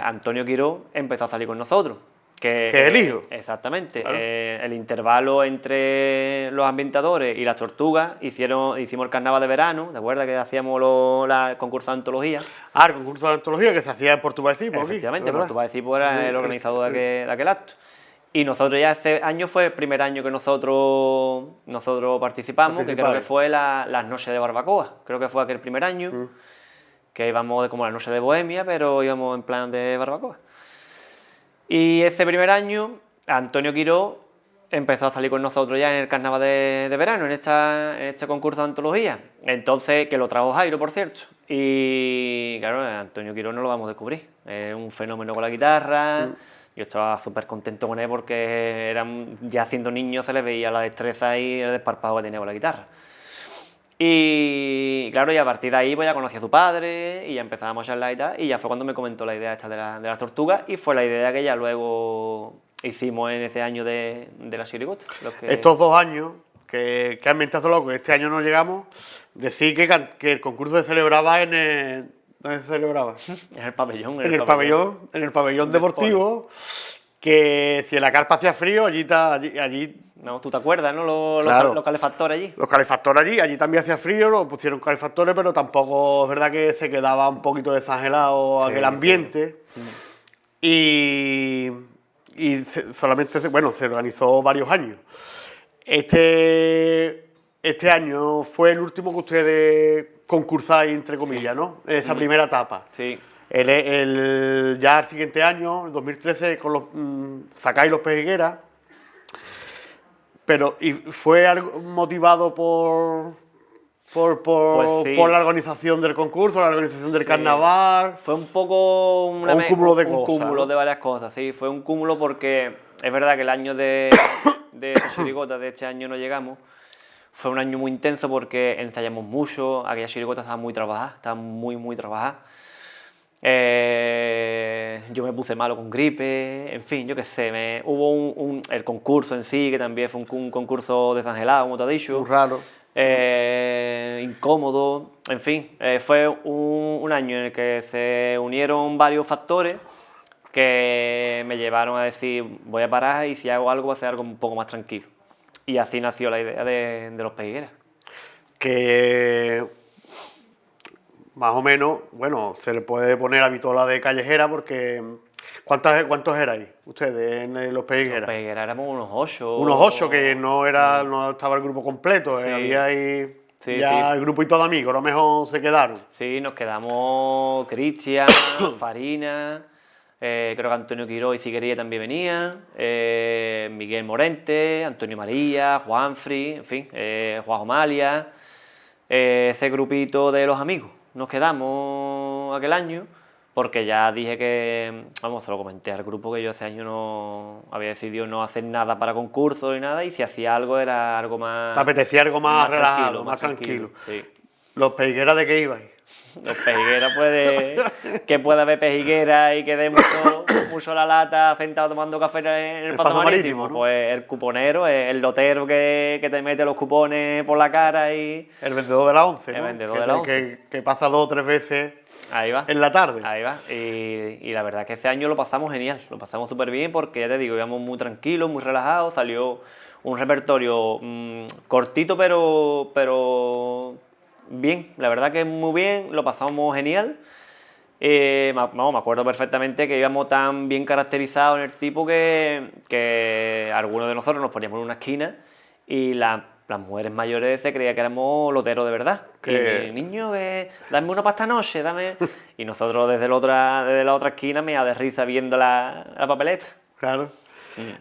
Antonio Quiró empezó a salir con nosotros. Que es el hijo. Exactamente. Claro. El intervalo entre los ambientadores y las tortugas hicimos el carnaval de verano, ¿de acuerdo? Que hacíamos el concurso de antología. El concurso de antología que se hacía en Portugalcipo. Efectivamente, Portugalcipo era el organizador de aquel acto. Y nosotros ya ese año fue el primer año que nosotros participamos, que creo que fue las noches de barbacoa. Creo que fue aquel primer año, que íbamos como la noche de Bohemia, pero íbamos en plan de barbacoa. Y ese primer año, Antonio Quiró empezó a salir con nosotros ya en el carnaval de verano, en este concurso de antología. Entonces, que lo trajo Jairo, por cierto. Y claro, Antonio Quirós no lo vamos a descubrir. Es un fenómeno con la guitarra. Yo estaba súper contento con él porque ya siendo niño se le veía la destreza y el desparpajo que tenía con la guitarra. Y claro, y a partir de ahí pues ya conocí a su padre y ya empezábamos a charlar y tal. Y ya fue cuando me comentó la idea esta de las tortugas y fue la idea que ya luego hicimos en ese año de la chirigota. Estos 2 años que han mentado loco, este año no llegamos, decir que el concurso se celebraba en el... ¿Dónde se celebraba? En el pabellón. En el pabellón deportivo, que si en la carpa hacía frío, allí no, ¿tú te acuerdas, no? Claro. Los calefactores allí. Los calefactores allí también hacía frío, lo pusieron calefactores, pero tampoco es verdad que se quedaba un poquito desangelado aquel ambiente. Sí. Y solamente, bueno, se organizó varios años. Este año fue el último que ustedes concursáis, entre comillas, ¿no? Esa primera etapa. Sí. Ya el siguiente año, el 2013, sacáis los Pejigueras. Pero ¿y fue algo motivado por la organización del concurso, la organización del carnaval? Fue un poco un cúmulo de cosas. Un cúmulo de varias cosas, sí. Fue un cúmulo porque es verdad que el año de esa chirigota de este año no llegamos. Fue un año muy intenso porque ensayamos mucho, aquella chirigota estaba muy trabajada, muy trabajada. Yo me puse malo con gripe, en fin, yo qué sé, hubo el concurso en sí, que también fue un concurso desangelado, como te he dicho. Muy raro. Incómodo, en fin, fue un año en el que se unieron varios factores que me llevaron a decir, voy a parar y si hago algo, voy a hacer algo un poco más tranquilo. Y así nació la idea de los Pejigueras. Que más o menos, bueno, se le puede poner a Vitola de callejera porque... ¿Cuántos erais ustedes en los Pejigueras? Los Pejigueras éramos unos 8. Unos 8, que no estaba el grupo completo, sí. Había ahí sí. el grupito de amigos, a lo mejor se quedaron. Sí, nos quedamos Cristian, Farina, creo que Antonio Quirós y Siguería también venía, Miguel Morente, Antonio María, Juanfri, en fin, Juan Omalia, ese grupito de los amigos. Nos quedamos aquel año porque ya dije que, vamos, se lo comenté al grupo que yo ese año no había decidido no hacer nada para concursos ni nada y si hacía algo era algo más... ¿Te apetecía algo más relajado, más tranquilo? Sí. ¿Los Pejigueras de qué ibais? Los Pejigueras, que puede haber Pejigueras y que dé mucho la lata sentado tomando café en el Pazo Marítimo, ¿no? Pues el cuponero, el lotero que te mete los cupones por la cara y... El vendedor de la 11, ¿no? El vendedor de la 11. Que pasa 2 o 3 veces ahí va. En la tarde. Ahí va. Y la verdad es que ese año lo pasamos genial, lo pasamos súper bien porque ya te digo, íbamos muy tranquilos, muy relajados, salió un repertorio cortito pero bien, la verdad que muy bien, lo pasamos genial. Me acuerdo perfectamente que íbamos tan bien caracterizados en el tipo que algunos de nosotros nos poníamos en una esquina y las mujeres mayores se creían que éramos loteros de verdad. Y niño, dame una para esta noche, dame... Y nosotros desde la otra esquina me de risa viendo la papeleta. Claro.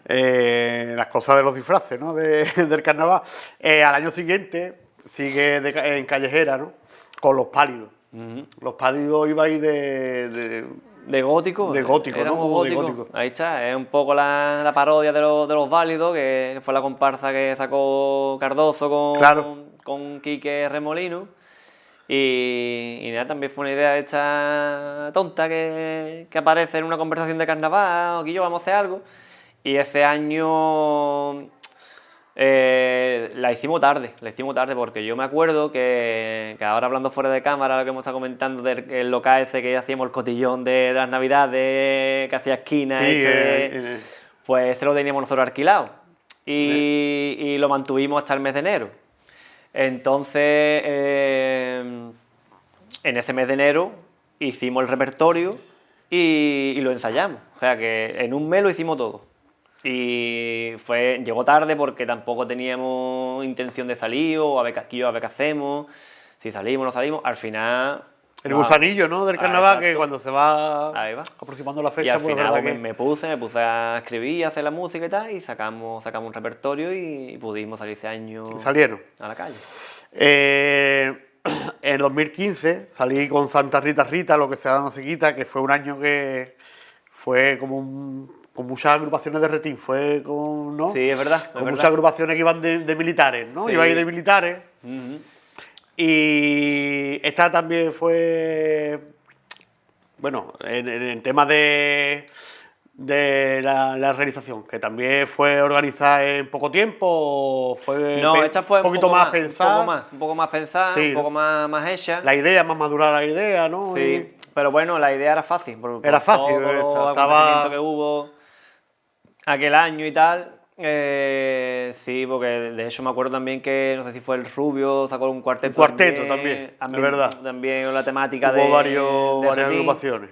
Las cosas de los disfraces, ¿no? Del carnaval. Al año siguiente sigue en callejera, ¿no? Con los pálidos. Los pálidos ibais de gótico. De gótico, éramos ¿no? gótico. De gótico. Ahí está, es un poco la parodia de los válidos, que fue la comparsa que sacó Cardoso con Quique Remolino. Y nada, también fue una idea esta tonta que aparece en una conversación de carnaval, aquí yo vamos a hacer algo. Y ese año la hicimos tarde porque yo me acuerdo que ahora hablando fuera de cámara, lo que hemos estado comentando del local ese que hacíamos el cotillón de las navidades, que hacía esquina, pues ese lo teníamos nosotros alquilado y lo mantuvimos hasta el mes de enero. Entonces, en ese mes de enero hicimos el repertorio y lo ensayamos, o sea que en un mes lo hicimos todo. Y llegó tarde porque tampoco teníamos intención de salir o a ver qué hacemos, si salimos o no salimos. Al final El gusanillo, ¿no? Del carnaval, que exacto. cuando se va Ahí va. aproximando la Y fecha, al pues es final verdad me, que... me puse a escribir, a hacer la música y tal, y sacamos un repertorio y pudimos salir ese año Salieron. a la calle. En 2015 salí con Santa Rita Rita, lo que se da no se quita, que fue un año que fue como con muchas agrupaciones de retín, fue con, ¿no? Sí, es verdad, Con es muchas verdad. agrupaciones que iban de militares, ¿no? Sí. Iba a ir de militares. Ujú. Y esta también fue, bueno, en temas de la realización, que también fue organizada en poco tiempo, fue No, esta fue un poquito más pensada. un poco más pensada, Sí, un poco ¿no? más hecha. La idea, más madurada la idea, ¿no? Sí, pero bueno, la idea era fácil, por Era fácil, todos los estaba... acontecimientos que hubo aquel año y tal. Sí, porque de hecho me acuerdo también que, no sé si fue el Rubio, sacó un cuarteto. Un cuarteto también, es verdad. También la temática Hubo de varias Retín. agrupaciones.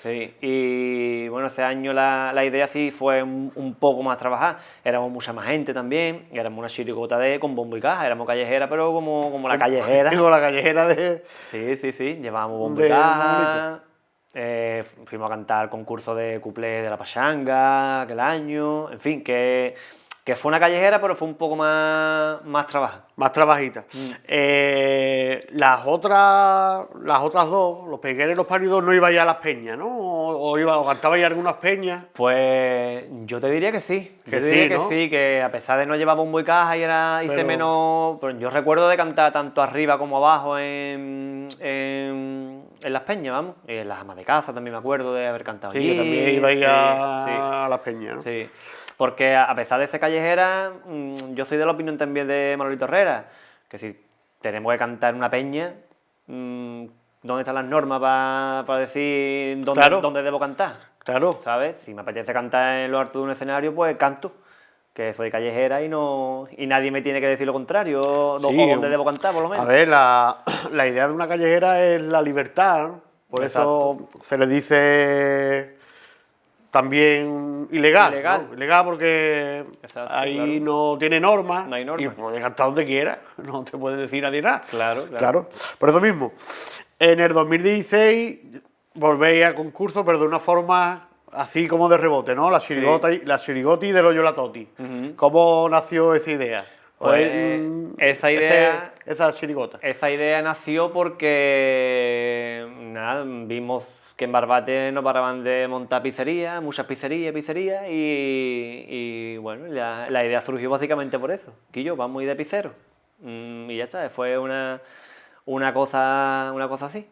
Sí, y bueno, ese año la idea sí fue un poco más trabajar. Éramos mucha más gente también, éramos una chirigota con bombo y caja, éramos callejera, pero como la callejera. Digo, la callejera de... Sí, llevábamos bombo y De caja. Fuimos a cantar concurso de cuplés de la pachanga aquel año, en fin, que fue una callejera, pero fue un poco más trabajo. Más trabajita. Las otras dos, los pegueros y los pálidos, no iba ya a las peñas, ¿no? O cantaba ya algunas peñas. Pues yo te diría que sí. Que Yo te diría sí, que ¿no? sí, que a pesar de no llevar bombo y caja hice Pero- menos. Pero yo recuerdo de cantar tanto arriba como abajo en las peñas, vamos. Y en las amas de casa también me acuerdo de haber cantado Sí, allí. que también iba sí, a las peñas, ¿no? sí. Porque a pesar de ser callejera, yo soy de la opinión también de Manolito Herrera, que si tenemos que cantar en una peña, ¿dónde están las normas para decir Claro. dónde debo cantar? Claro. ¿Sabes? Si me apetece cantar en lo alto de un escenario, pues canto. Que soy callejera y nadie me tiene que decir lo contrario, o Sí, dónde debo cantar, por lo menos. A ver, la idea de una callejera es la libertad, ¿no? Por Exacto. eso se le dice también ilegal. Ilegal. ¿no? Ilegal porque Exacto, ahí claro. no tiene normas. No hay normas. Y puedes cantar donde quieras, no te puede decir nadie nada. Claro. Por eso mismo, en el 2016 volvéis a concurso, pero de una forma así como de rebote, ¿no? La chirigoti del Hoyo La Toti. ¿Cómo nació esa idea? Pues, esa idea- Esa chirigota. Esa idea nació porque nada, vimos que en Barbate no paraban de montar pizzerías, muchas pizzerías, y bueno, la idea surgió básicamente por eso. Quillo, vamos a ir de pizzero. Y ya está, fue una cosa así.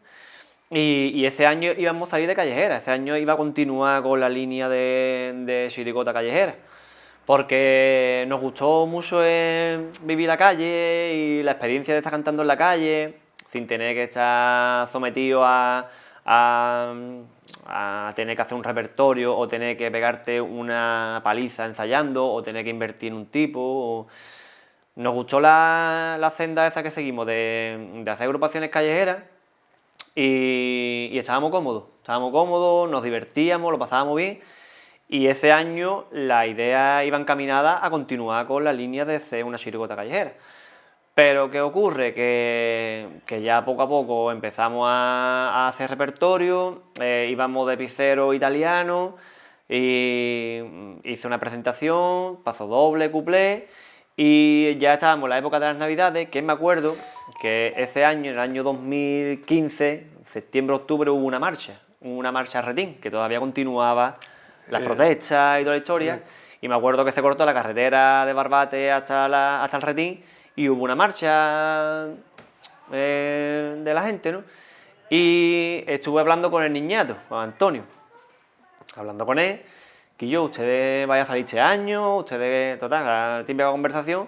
Y ese año íbamos a salir de callejera, ese año iba a continuar con la línea de chirigota callejera. Porque nos gustó mucho vivir la calle y la experiencia de estar cantando en la calle, sin tener que estar sometido a tener que hacer un repertorio o tener que pegarte una paliza ensayando o tener que invertir en un tipo. Nos gustó la senda esa que seguimos de hacer agrupaciones callejeras y estábamos cómodos, nos divertíamos, lo pasábamos bien. Y ese año la idea iba encaminada a continuar con la línea de ser una chirigota callejera. Pero ¿qué ocurre? Que ya poco a poco empezamos a hacer repertorio, íbamos de pizzero italiano, y hice una presentación, paso doble, cuplé, y ya estábamos en la época de las Navidades, que me acuerdo que ese año, en el año 2015, septiembre-octubre, hubo una marcha a Retín, que todavía continuaba las protestas y toda la historia, y me acuerdo que se cortó la carretera de Barbate hasta el Retín, y hubo una marcha de la gente, ¿no? Y estuve hablando con el niñato, con Antonio, hablando con él, que ustedes vayan a salir este año, ustedes, total, la típica conversación,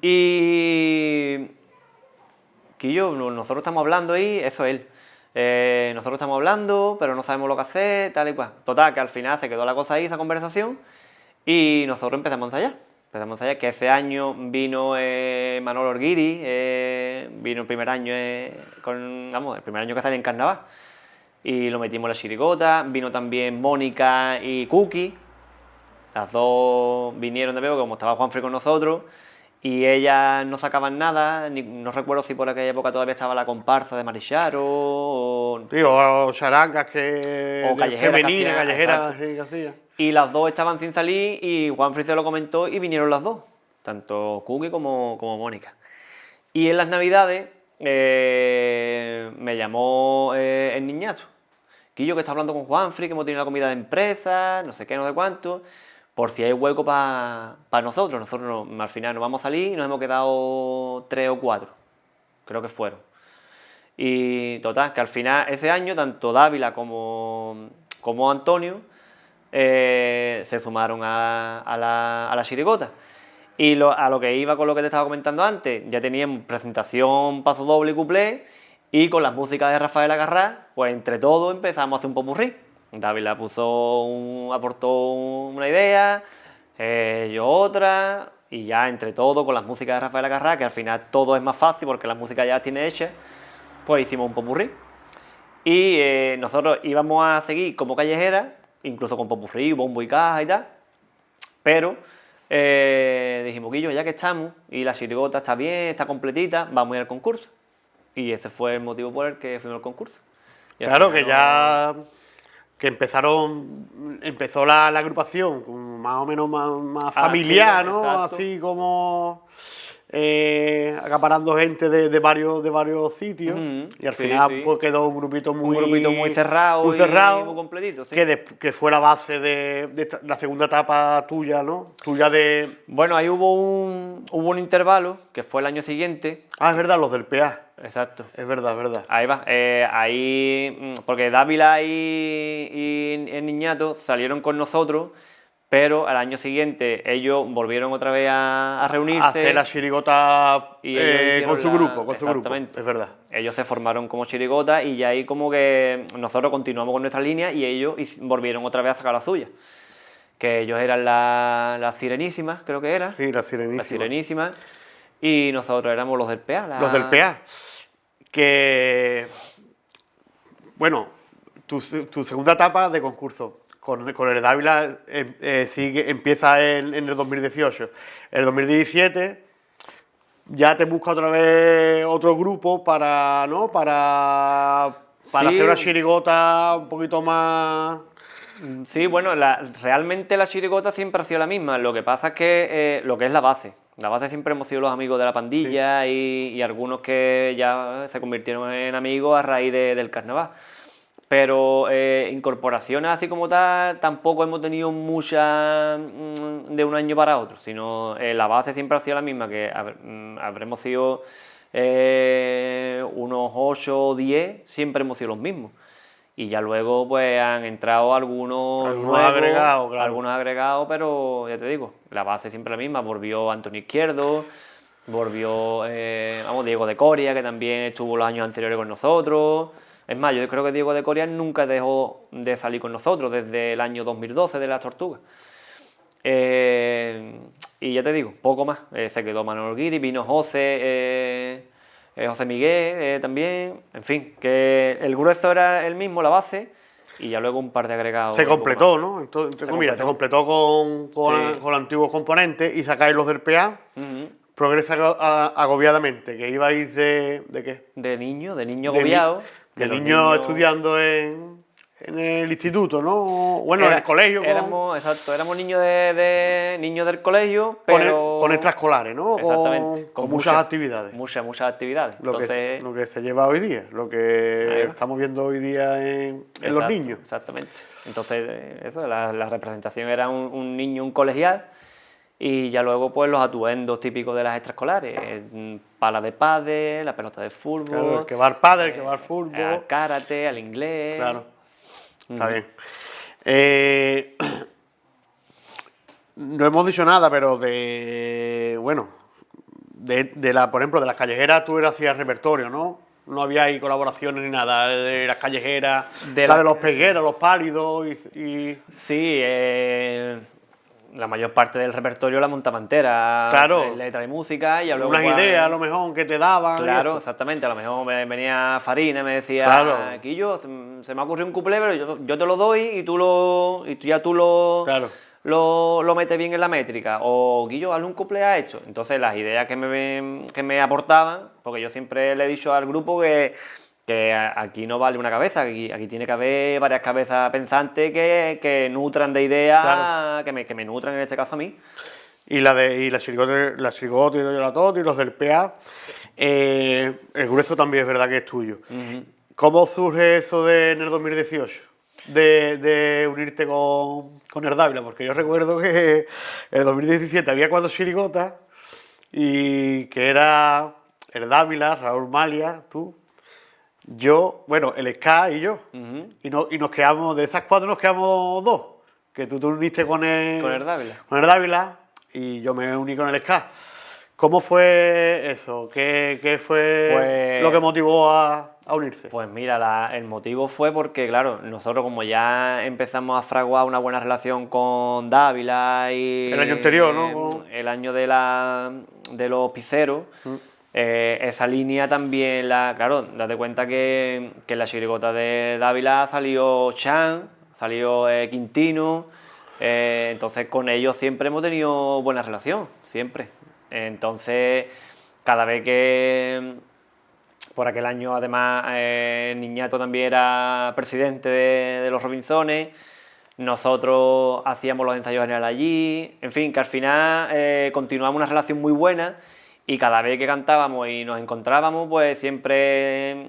y que nosotros estamos hablando ahí, eso es él. Nosotros estamos hablando, pero no sabemos lo que hacer, tal y cual. Total, que al final se quedó la cosa ahí, esa conversación, y nosotros empezamos a ensayar. Que ese año vino Manolo Orguiri, vino el primer año el primer año que salí en carnaval, y lo metimos en la chirigota. Vino también Mónica y Cookie, las dos vinieron de Pego, como estaba Juanfrey con nosotros, y ellas no sacaban nada, no recuerdo si por aquella época todavía estaba la comparsa de Maricharo o... Sí, o charangas que... O callejeras que femeninas, hacían, callejeras que hacía. Y las dos estaban sin salir y Juanfrey se lo comentó y vinieron las dos, tanto Cookie como Mónica. Y en las Navidades me llamó el niñato. Quillo, que está hablando con Juanfrey, que hemos tenido la comida de empresa, no sé qué, no sé cuánto, por si hay hueco para nosotros. Nosotros al final nos vamos a salir y nos hemos quedado 3 o 4, creo que fueron. Y total, que al final ese año tanto Dávila como Antonio se sumaron a la chirigota. Y a lo que iba con lo que te estaba comentando antes, ya teníamos presentación, paso doble y cuplé, y con las músicas de Rafael Agarrá, pues entre todos empezamos a hacer un popurrí. Dávila aportó una idea, yo otra, y ya entre todos con las músicas de Rafael Agarrá, que al final todo es más fácil porque la música ya las tiene hechas, pues hicimos un popurrí. Y nosotros íbamos a seguir como callejera, incluso con popurrí, bombo y caja y tal, pero dijimos, Guillo, ya que estamos y la chirigota está bien, está completita, vamos a ir al concurso. Y ese fue el motivo por el que fuimos al concurso. Y claro, que ya que empezó la agrupación más o menos más familiar, ¿no? Exacto. Así como acaparando gente de varios sitios. Y al final pues quedó un grupito muy cerrado, y muy completito, sí. Que fue la base de la segunda etapa tuya, ¿no? Tuya de... Bueno, ahí hubo un intervalo, que fue el año siguiente. Ah, es verdad, los del PA. Exacto. Es verdad, es verdad. Ahí va. Porque Dávila y el niñato salieron con nosotros, pero al año siguiente ellos volvieron otra vez a reunirse. A hacer la chirigota y ellos con su grupo, exactamente. Es verdad. Ellos se formaron como chirigota y ya ahí como que nosotros continuamos con nuestra línea y ellos volvieron otra vez a sacar la suya. Que ellos eran las Sirenísimas, creo que era. Sí, la Sirenísima. La Sirenísima. Y nosotros éramos los del PA. Los del PA. Que, bueno, tu segunda etapa de concurso con el Dávila empieza en el 2018. En el 2017 ya te busca otra vez otro grupo para hacer una chirigota un poquito más... Sí, bueno, realmente la chirigota siempre ha sido la misma. Lo que pasa es que lo que es la base siempre hemos sido los amigos de la pandilla, sí. y algunos que ya se convirtieron en amigos a raíz del carnaval. Pero incorporaciones así como tal tampoco hemos tenido muchas de un año para otro, sino la base siempre ha sido la misma, que habremos sido unos 8 o 10, siempre hemos sido los mismos. Y ya luego pues han entrado algunos nuevos, agregados, claro. Algunos agregados, pero ya te digo, la base siempre la misma. Volvió Antonio Izquierdo, volvió Diego de Coria, que también estuvo los años anteriores con nosotros. Es más, yo creo que Diego de Coria nunca dejó de salir con nosotros desde el año 2012 de Las Tortugas. Y ya te digo, poco más. Se quedó Manuel Guiri, vino José Miguel también, en fin, que el grueso era el mismo, la base, y ya luego un par de agregados. Se completó, ¿no? Entonces, se completó con antiguos componentes y sacáis los del PA. Progresa agobiadamente, que ibais de qué? De niño agobiado. De niño estudiando en el instituto, ¿no? Bueno, en el colegio. Éramos niños niños del colegio, pero... Con extraescolares, ¿no? Exactamente. Con muchas actividades. Muchas actividades. Lo que se lleva hoy día, lo que estamos viendo hoy día en los niños. Exactamente. Entonces, la representación era un niño, un colegial, y ya luego pues los atuendos típicos de las extraescolares, pala de pádel, la pelota de fútbol... Claro, el que va al pádel, el que va al fútbol... Al karate, al inglés... Claro. Está bien. No hemos dicho nada, pero por ejemplo, de las callejeras tú hacías repertorio, ¿no? No había ahí colaboraciones ni nada, de las callejeras, de los pegueros, los pálidos y... Sí, la mayor parte del repertorio la montaba entera, claro. Letra y música, y luego unas ideas a lo mejor que te daban. Claro, exactamente, a lo mejor venía Farina y me decía, claro. Aquí se me ha ocurrido un cuplé, pero yo te lo doy y tú lo claro. lo mete bien en la métrica, o Guillo, hazle un couplé a esto. Entonces las ideas que me aportaban, porque yo siempre le he dicho al grupo que aquí no vale una cabeza, aquí tiene que haber varias cabezas pensantes que nutran de ideas, Claro. que me nutran en este caso a mí. Y la Chirigota y la Toti y los del PA, el grueso también es verdad que es tuyo. ¿Cómo surge eso en el 2018? De unirte con el Dávila, porque yo recuerdo que en el 2017 había 4 chirigotas y que era el Dávila, Raúl Malia, tú, yo, bueno, el Ska y yo. Y nos quedamos, de esas 4 nos quedamos 2, que tú te uniste con el Dávila. Con el Dávila y yo me uní con el Ska. ¿Cómo fue eso? ¿Qué fue Pues- lo que motivó a unirse? Pues mira, el motivo fue porque, claro, nosotros como ya empezamos a fraguar una buena relación con Dávila y... El año anterior, ¿no? El año de los piseros, esa línea también, claro, date cuenta que en la chirigota de Dávila salió Chan, salió Quintino, entonces con ellos siempre hemos tenido buena relación, siempre. Entonces, cada vez que... Por aquel año, además, Niñato también era presidente de los Robinsones. Nosotros hacíamos los ensayos generales allí. En fin, que al final continuamos una relación muy buena y cada vez que cantábamos y nos encontrábamos, pues siempre...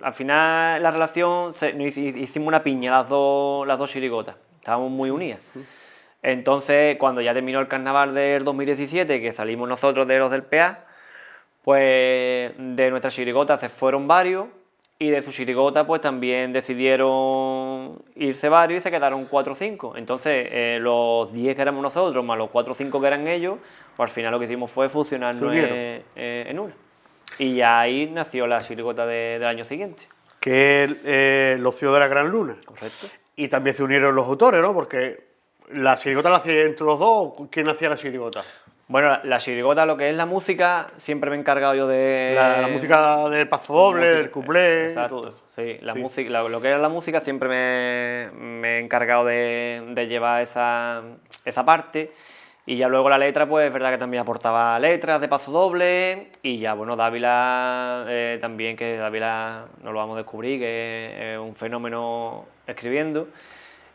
Al final, la relación... hicimos una piña las dos chirigotas. Estábamos muy unidas. Entonces, cuando ya terminó el carnaval del 2017, que salimos nosotros de los del PA, pues de nuestra chirigota se fueron varios y de su chirigota pues también decidieron irse varios y se quedaron 4 o 5. Entonces los 10 que éramos nosotros más los 4 o 5 que eran ellos, pues al final lo que hicimos fue fusionarnos en una. Y ya ahí nació la chirigota del año siguiente. Que es Los Cíos de la Gran Luna. Correcto. Y también se unieron los autores, ¿no? Porque la chirigota la hacía entre los dos. ¿Quién hacía la chirigota? Bueno, la chirigota, lo que es la música, siempre me he encargado yo de... La música del paso doble, del cuplé, exacto, todo eso. sí, música, lo que es la música siempre me he encargado de llevar esa parte. Y ya luego la letra, pues es verdad que también aportaba letras de paso doble. Y ya, bueno, Dávila también, que Dávila no lo vamos a descubrir, que es un fenómeno escribiendo.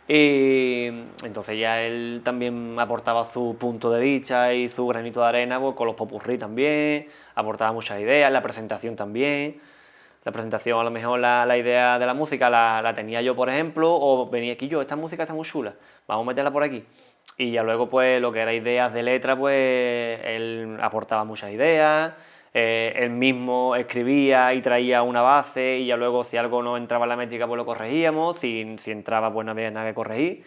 Y entonces ya él también aportaba su punto de vista y su granito de arena, pues, con los popurrí también, aportaba muchas ideas, la presentación también. La presentación, a lo mejor la idea de la música la tenía yo, por ejemplo, o venía aquí yo, esta música está muy chula, vamos a meterla por aquí. Y ya luego, pues, lo que era ideas de letra, pues, él aportaba muchas ideas, él mismo escribía y traía una base, y ya luego, si algo no entraba en la métrica, pues lo corregíamos, si entraba, pues no había nada que corregir.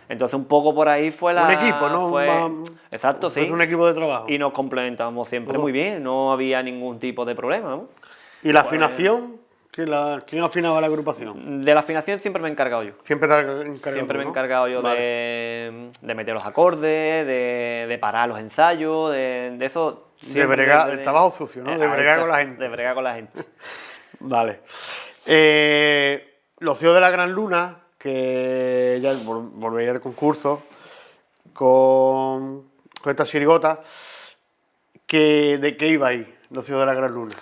Entonces, un poco por ahí fue Un equipo, ¿no? Exacto, sí. Es un equipo de trabajo. Y nos complementábamos siempre muy bien, no había ningún tipo de problema, ¿no? ¿Y la afinación? ¿Quién afinaba la agrupación? De la afinación siempre me he encargado yo. Siempre te has encargado. Siempre me he ¿no? encargado yo Vale. de meter los acordes, de parar los ensayos, de eso. De bregar, el trabajo sucio, ¿no? De bregar con la gente. De bregar con la gente. Vale. Los Cíos de la Gran Luna, que ya volvería al concurso con esta chirigota, ¿de qué iba ahí, Los Cíos de la Gran Luna?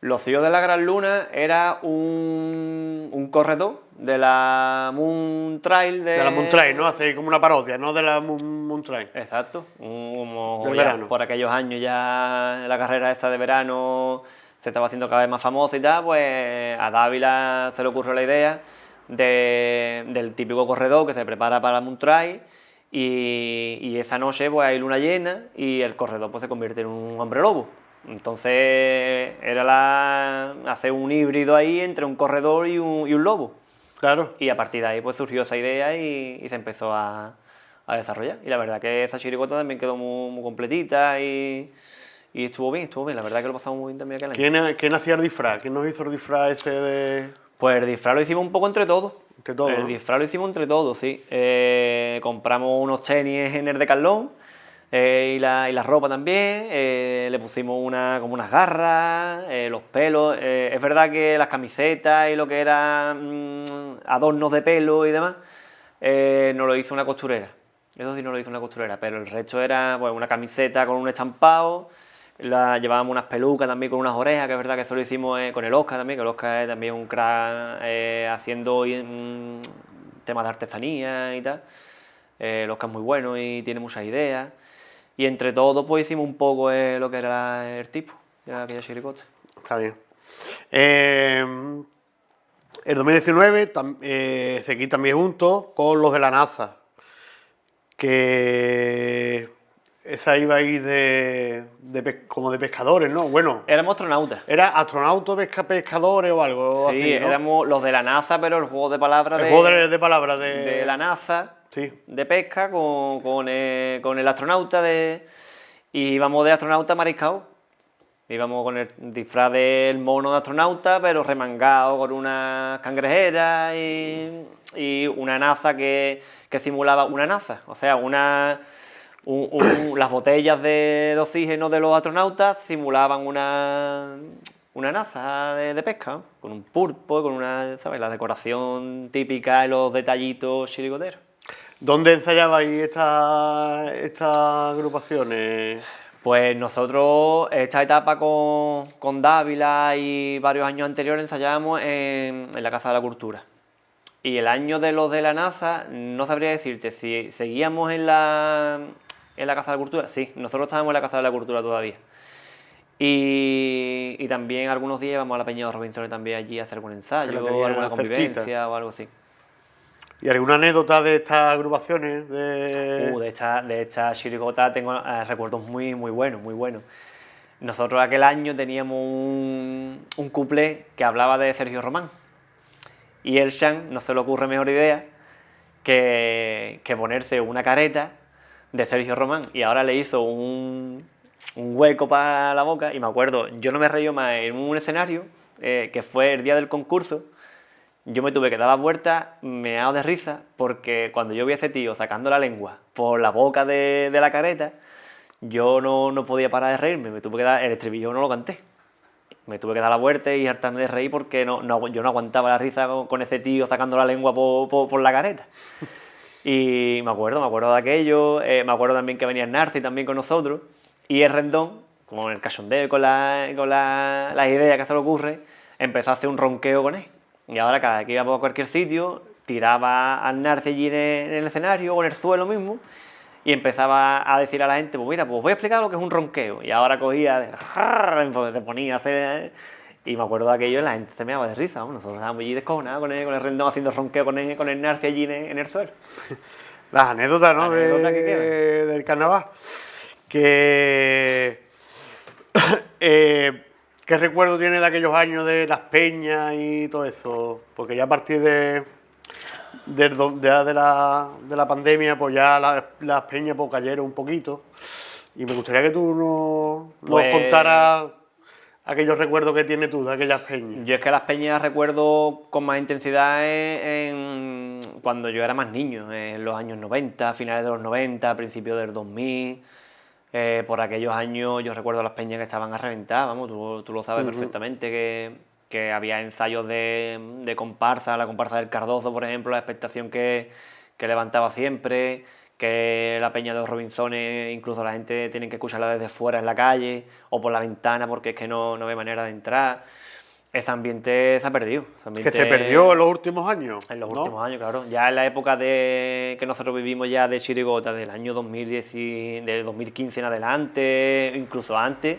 Los Cíos de la Gran Luna era un corredor de la Moon Trail. De la Moon Trail, ¿no? Hace como una parodia, ¿no? De la Moon Trail. Exacto. Como Del ya verano. por aquellos años ya la carrera esa de verano se estaba haciendo cada vez más famosa y tal, pues a Dávila se le ocurrió la idea del típico corredor que se prepara para la Moon Trail y esa noche pues hay luna llena y el corredor pues se convierte en un hombre lobo. Entonces era hacer un híbrido ahí entre un corredor y un lobo. Claro. Y a partir de ahí pues surgió esa idea y se empezó a desarrollar. Y la verdad que esa chirigota también quedó muy completita y estuvo bien, la verdad que lo pasamos muy bien también aquel año. ¿Quién hacía el disfraz? ¿Quién nos hizo el disfraz ese de...? Pues el disfraz lo hicimos un poco entre todos. Entre todos, El ¿no? disfraz lo hicimos entre todos, sí. Compramos unos tenis en el Decathlon y la ropa también. Le pusimos como unas garras, los pelos. Es verdad que las camisetas y lo que eran adornos de pelo y demás, nos lo hizo una costurera. Eso sí no lo hizo una costurera, pero el resto era pues, una camiseta con un estampado, llevábamos unas pelucas también con unas orejas, que es verdad que eso lo hicimos con el Oscar también, que el Oscar es también un crack haciendo temas de artesanía y tal. El Oscar es muy bueno y tiene muchas ideas. Y entre todos pues hicimos un poco lo que era el tipo de aquella chiricota. Está bien. El 2019 seguí también juntos con los de la NASA, que esa iba a ir como de pescadores, ¿no? Bueno, Éramos astronautas. era astronautas, pescadores o algo Sí, así, ¿no? éramos los de la NASA, pero el juego de palabras El juego de palabras de la NASA, Sí. de pesca, con el astronauta y íbamos de astronauta mariscado. Íbamos con el disfraz del mono de astronauta, pero remangado con unas cangrejeras y una naza que simulaba una naza. O sea, las botellas de oxígeno de los astronautas simulaban una naza de pesca, ¿no? Con un pulpo, con ¿sabes? La decoración típica y los detallitos chirigoteros. ¿Dónde ensayabais estas agrupaciones? Pues nosotros esta etapa con Dávila y varios años anteriores ensayábamos en la Casa de la Cultura. Y el año de los de la NASA, no sabría decirte si seguíamos en la Casa de la Cultura. Sí, nosotros estábamos en la Casa de la Cultura todavía. Y también algunos días íbamos a la Peña de Robinson también allí a hacer algún ensayo, o alguna convivencia o algo así. ¿Y alguna anécdota de estas agrupaciones? De esta chirigota tengo recuerdos muy buenos, muy buenos. Nosotros aquel año teníamos un cuplé que hablaba de Sergio Román. Y el Shan no se le ocurre mejor idea que ponerse una careta de Sergio Román. Y ahora le hizo un hueco para la boca. Y me acuerdo, yo no me reí más en un escenario, que fue el día del concurso. Yo me tuve que dar la vuelta meado de risa, porque cuando yo vi a ese tío sacando la lengua por la boca de la careta, yo no podía parar de reírme, me tuve que dar, el estribillo no lo canté. Me tuve que dar la vuelta y hartarme de reír porque yo no aguantaba la risa con ese tío sacando la lengua por la careta. Y me acuerdo de aquello, me acuerdo también que venía Narci también con nosotros, y el Rendón, con el cachondeo y con las ideas que se le ocurre, empezó a hacer un ronqueo con él. Y ahora cada vez que iba a cualquier sitio, tiraba al Narci allí en el escenario o en el suelo mismo y empezaba a decir a la gente, pues mira, pues voy a explicar lo que es un ronqueo. Y ahora cogía, se ponía a hacer... Y me acuerdo de aquello y la gente se me daba de risa, ¿no? Nosotros estábamos allí descojonados con el Rendón haciendo ronqueo con el Narci allí en el suelo. Las anécdotas, ¿no? Anécdotas que quedan. Del carnaval. ¿Qué recuerdo tiene de aquellos años de las peñas y todo eso? Porque ya a partir de la pandemia, pues ya las peñas pues, cayeron un poquito. Y me gustaría que tú nos contaras aquellos recuerdos que tienes tú de aquellas peñas. Yo es que las peñas recuerdo con más intensidad cuando yo era más niño, en los años 90, finales de los 90, principios del 2000... por aquellos años yo recuerdo las peñas que estaban a reventar, vamos, tú lo sabes perfectamente, que había ensayos de comparsa, la comparsa del Cardozo, por ejemplo, la expectación que levantaba siempre, que la peña de los Robinsones, incluso la gente tiene que escucharla desde fuera en la calle o por la ventana porque es que no hay manera de entrar. Ese ambiente se ha perdido. Que se perdió en los últimos años. En los últimos años, claro. Ya en la época que nosotros vivimos ya de chirigota, del año 2010, del 2015 en adelante, incluso antes,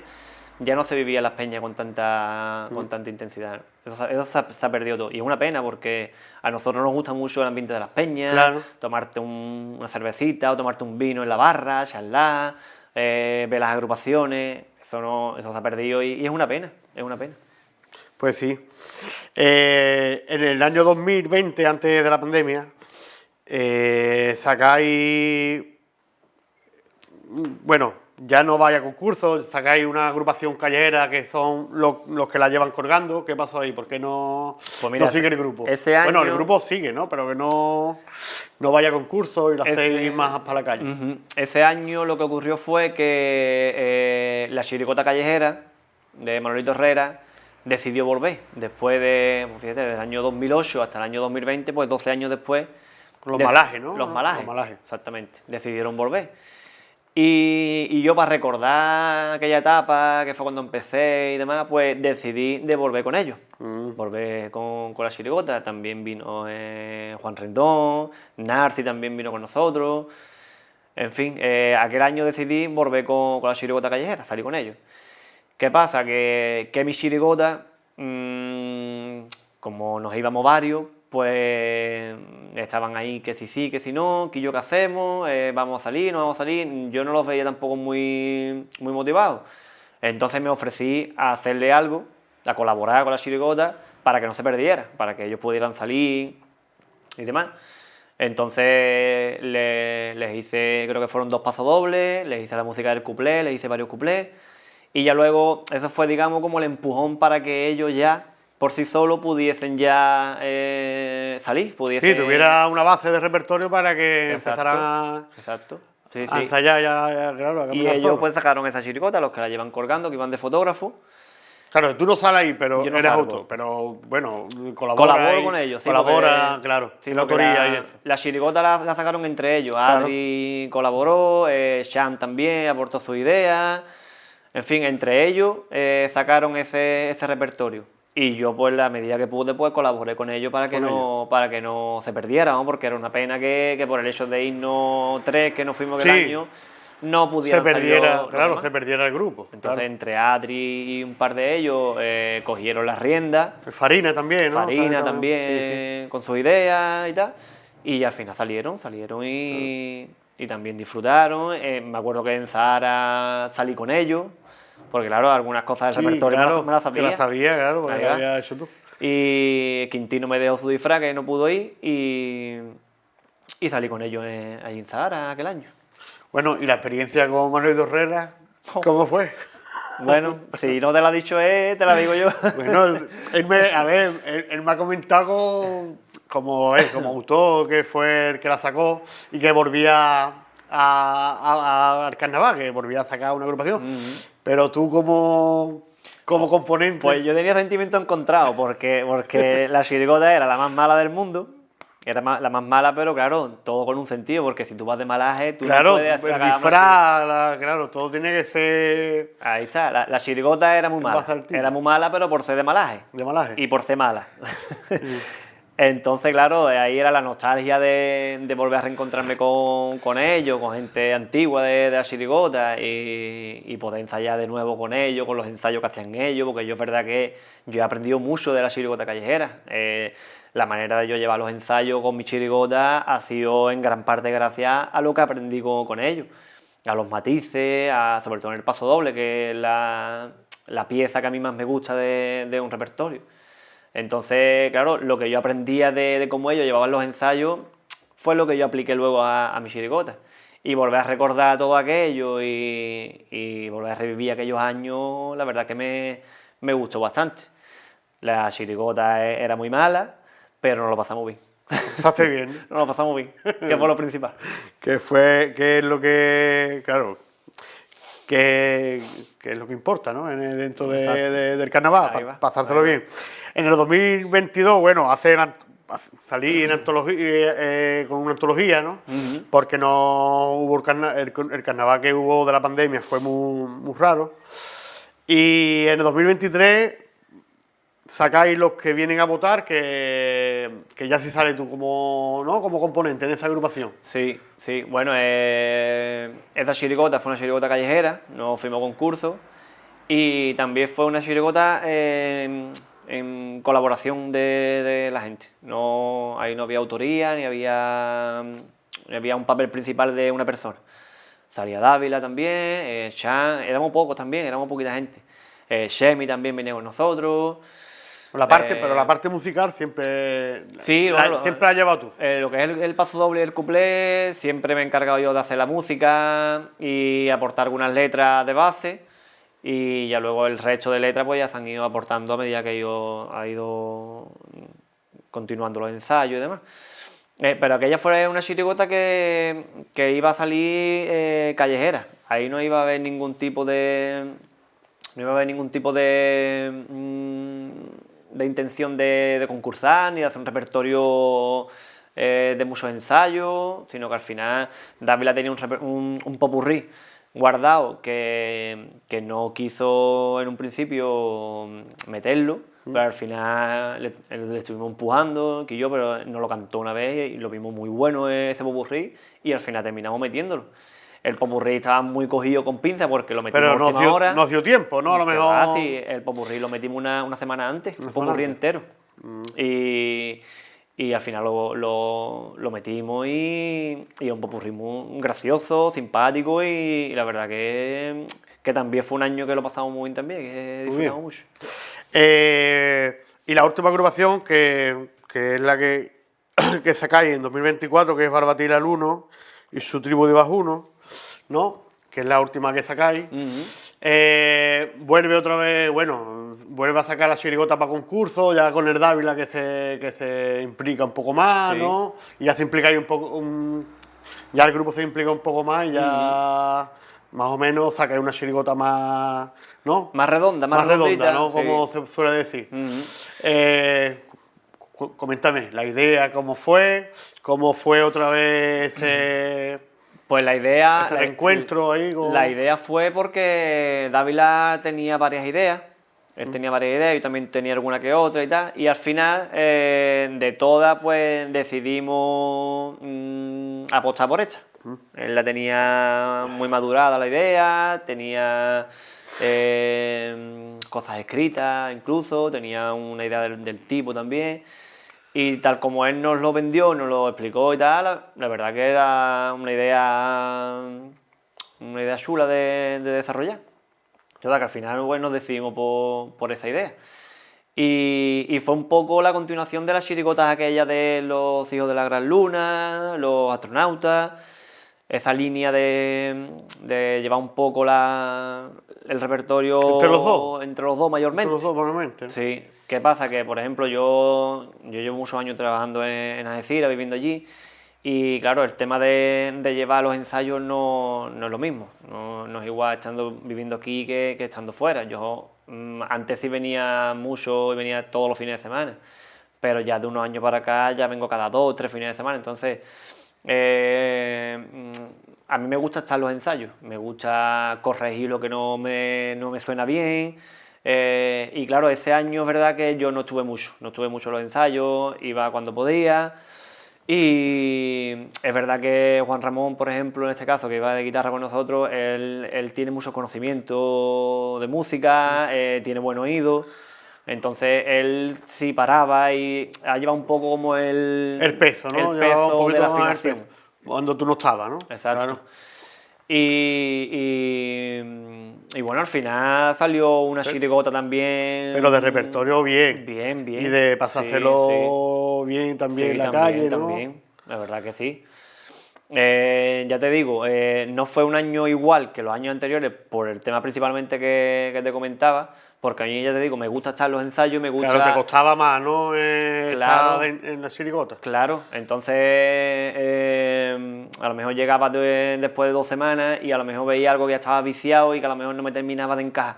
ya no se vivía en las peñas con tanta intensidad. Eso se ha perdido todo. Y es una pena porque a nosotros nos gusta mucho el ambiente de las peñas, claro. Tomarte una cervecita o tomarte un vino en la barra, charlar, ver las agrupaciones. Eso se ha perdido y es una pena, Pues sí. En el año 2020, antes de la pandemia, sacáis... Bueno, ya no vais a concursos, sacáis una agrupación callejera que son los que la llevan colgando. ¿Qué pasó ahí? ¿Por qué no sigue el grupo? Ese año... Bueno, el grupo sigue, ¿no? Pero que no vaya a concursos y lo hacéis más para la calle. Ese año lo que ocurrió fue que la chiricota callejera de Manolito Herrera decidió volver. Después de, fíjate, del año 2008 hasta el año 2020, pues 12 años después, Con los malajes, ¿no? Los malajes, Los malajes. exactamente. Decidieron volver. Y yo, para recordar aquella etapa, que fue cuando empecé y demás, pues decidí de volver con ellos. Volver con la chirigota. También vino Juan Rendón, Narci también vino con nosotros. En fin, aquel año decidí volver con la chirigota callejera, salí con ellos. ¿Qué pasa? Que mi chirigota, como nos íbamos varios, pues estaban ahí que sí, que si no, que yo qué hacemos, vamos a salir, no vamos a salir. Yo no los veía tampoco muy motivados. Entonces me ofrecí a hacerle algo, a colaborar con la chirigota para que no se perdiera, para que ellos pudieran salir y demás. Entonces les hice, creo que fueron 2 pasodobles, les hice la música del cuplé, les hice varios cuplés. Y ya luego, eso fue, digamos, como el empujón para que ellos ya, por sí solos, pudiesen ya salir. Sí, tuviera una base de repertorio para que empezaran a ensayar ya, claro. Y ellos pues sacaron esa chirigota, los que la llevan colgando, que iban de fotógrafo. Claro, tú no sales ahí, pero yo no eres salgo. autor. Pero bueno, colaboro con ellos, sí. Colabora, porque, claro, sí, la autoría y eso. La chirigota la sacaron entre ellos. Claro. Adri colaboró, Sean también aportó su idea. En fin, entre ellos sacaron ese repertorio. Y yo, pues, la medida que pude, pues, colaboré con ellos para que no se perdieran, ¿no? Porque era una pena que por el hecho de irnos 3, que nos fuimos aquel año, no pudieran se perdiera el grupo. Entonces, entre Adri y un par de ellos, cogieron las riendas. Farina también, ¿no? Farina también, con sus ideas y tal. Y al final salieron y también disfrutaron. Me acuerdo que en Zahara salí con ellos. Porque claro, algunas cosas del repertorio me las sabía. Que las sabía, claro, porque lo había hecho tú. Y Quintino me dejó su disfraz, que no pudo ir, y salí con ellos allí en Zahara aquel año. Bueno, ¿y la experiencia con Manuel Dorrera, cómo fue? Bueno, si no te la ha dicho él, te la digo yo. Bueno, él me ha comentado como autor, que fue el que la sacó y que volvía al carnaval, que volvía a sacar una agrupación. Pero tú como componente... Pues yo tenía sentimientos encontrados, porque la chirigota era la más mala del mundo. Era la más mala, pero claro, todo con un sentido, porque si tú vas de malaje, tú no puedes hacer el disfraz, claro, todo tiene que ser... Ahí está, la chirigota era muy mala. Era muy mala, pero por ser de malaje. De malaje. Y por ser mala. Entonces, claro, ahí era la nostalgia de volver a reencontrarme con ellos, con gente antigua de la chirigota y poder ensayar de nuevo con ellos, con los ensayos que hacían ellos, porque yo es verdad que yo he aprendido mucho de la chirigota callejera. La manera de yo llevar los ensayos con mi chirigota ha sido en gran parte gracias a lo que aprendí con ellos, a los matices, sobre todo en el paso doble, que es la pieza que a mí más me gusta de un repertorio. Entonces, claro, lo que yo aprendía de cómo ellos llevaban los ensayos fue lo que yo apliqué luego a mi chirigota. Y volver a recordar todo aquello y volver a revivir aquellos años, la verdad que me gustó bastante. La chirigota era muy mala, pero nos lo pasamos bien. Pasaste bien. Nos lo pasamos bien, que fue lo principal. Que es lo que, claro, que es lo que importa, ¿no? Dentro del carnaval, pasártelo bien. En el 2022, bueno, salí en antología, con una antología, ¿no? Porque no hubo el carnaval que hubo de la pandemia fue muy raro. Y en el 2023 sacáis los que vienen a votar, que ya sí sales tú como componente en esa agrupación. Sí, bueno, esa chirigota fue una chirigota callejera, no fuimos a concurso, y también fue una chirigota en colaboración de la gente. Ahí no había autoría, ni había un papel principal de una persona. Salía Dávila también, Chan, éramos pocos también, éramos poquita gente. Shemi también venía con nosotros. Pero la parte musical siempre, siempre la has llevado tú. Lo que es el paso doble y el cuplé, siempre me he encargado yo de hacer la música y aportar algunas letras de base, y ya luego el resto de letras pues ya se han ido aportando a medida que ha ido continuando los ensayos y demás. Pero aquella fue una chirigota que iba a salir callejera. Ahí no iba a haber ningún tipo de intención de concursar, ni de hacer un repertorio de muchos ensayos, sino que al final Dávila tenía un popurrí guardado que no quiso en un principio meterlo, pero al final le estuvimos empujando, que yo, pero nos lo cantó una vez y lo vimos muy bueno ese popurrí y al final terminamos metiéndolo. El popurrí estaba muy cogido con pinza porque lo metimos Pero a última hora. nos dio tiempo, ¿no? A lo mejor... Sí, el popurrí lo metimos una semana antes, el popurrí entero. Y al final lo metimos y es un popurrí muy gracioso, simpático y la verdad que también fue un año que lo pasamos muy bien también, que disfrutamos mucho. Y la última agrupación, que es la que sacáis en 2024, que es Barbatila el 1 y su tribu de Bajuno, ¿no? Que es la última que sacáis. Vuelve otra vez, bueno, vuelve a sacar la chirigota para concurso, ya con el Dávila que se implica un poco más, ¿no? Y ya se implica ahí un poco, ya el grupo se implica un poco más y ya más o menos sacáis una chirigota más, ¿no? Más redonda, más redonda, ¿no? Sí. Como se suele decir. Coméntame, la idea, cómo fue otra vez pues la idea... ese reencuentro ahí con... La idea fue porque Dávila tenía varias ideas, él tenía varias ideas, yo también tenía alguna que otra y tal, y al final de todas pues decidimos apostar por esta. Él la tenía muy madurada la idea, tenía cosas escritas incluso, tenía una idea del tipo también. Y tal como él nos lo vendió, nos lo explicó y tal, la verdad que era una idea chula de desarrollar. Total, que al final bueno, nos decidimos por esa idea. Y fue un poco la continuación de las chirigotas aquellas de los hijos de la gran luna, los astronautas, esa línea de llevar un poco el repertorio entre los dos mayormente. Entre los dos mayormente. Sí. ¿Qué pasa? Que, por ejemplo, yo llevo muchos años trabajando en Algeciras, viviendo allí, y claro, el tema de llevar los ensayos no es lo mismo. No es igual viviendo aquí que estando fuera. Yo antes sí venía mucho y venía todos los fines de semana, pero ya de unos años para acá ya vengo cada 2 o 3 fines de semana. Entonces, a mí me gusta estar en los ensayos, me gusta corregir lo que no me suena bien. Y claro, ese año es verdad que yo no estuve mucho en los ensayos, iba cuando podía. Y es verdad que Juan Ramón, por ejemplo, en este caso, que iba de guitarra con nosotros, él tiene mucho conocimiento de música, tiene buen oído. Entonces él sí paraba y ha llevado un poco como el peso, ¿no? El peso de la afinación. Cuando tú no estabas, ¿no? Exacto. Claro. Y bueno, al final salió una chirigota también. Pero de repertorio bien. Bien. Y de pasárselo bien también en la calle, ¿no? También, la verdad que sí. Ya te digo, no fue un año igual que los años anteriores por el tema principalmente que te comentaba, porque a mí, ya te digo, me gusta estar en los ensayos, me gusta... Claro, te costaba más, ¿no? Claro. Estar en la chirigota. Claro, entonces a lo mejor llegaba después de 2 semanas y a lo mejor veía algo que ya estaba viciado y que a lo mejor no me terminaba de encajar.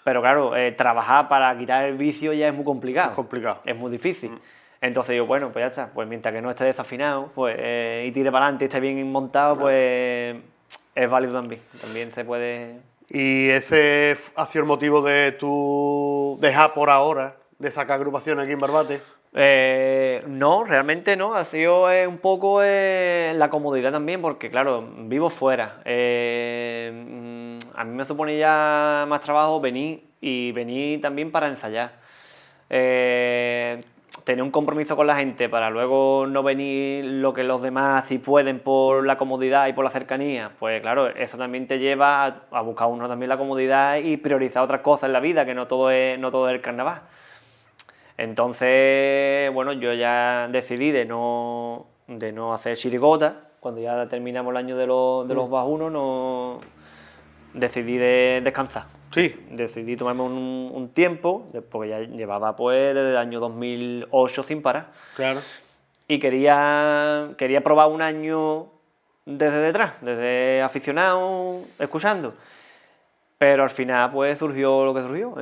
Pero claro, trabajar para quitar el vicio ya es muy complicado. Es complicado. Es muy difícil. Entonces digo, bueno, pues ya está, pues mientras que no esté desafinado pues, y tire para adelante y esté bien montado, pues es válido también. También se puede... ¿Y ese ha sido el motivo de tu dejar por ahora de sacar agrupaciones aquí en Barbate? No, realmente no, ha sido un poco la comodidad también, porque claro, vivo fuera. A mí me supone ya más trabajo venir también para ensayar. Tener un compromiso con la gente para luego no venir lo que los demás sí pueden por la comodidad y por la cercanía, pues claro, eso también te lleva a buscar uno también la comodidad y priorizar otras cosas en la vida, que no todo es el carnaval. Entonces, bueno, yo ya decidí de no hacer chirigota. Cuando ya terminamos el año de los bajunos, no decidí de descansar. Sí. Decidí tomarme un tiempo, porque ya llevaba pues desde el año 2008 sin parar. Claro. Y quería probar un año desde detrás, desde aficionado, escuchando. Pero al final pues surgió lo que surgió.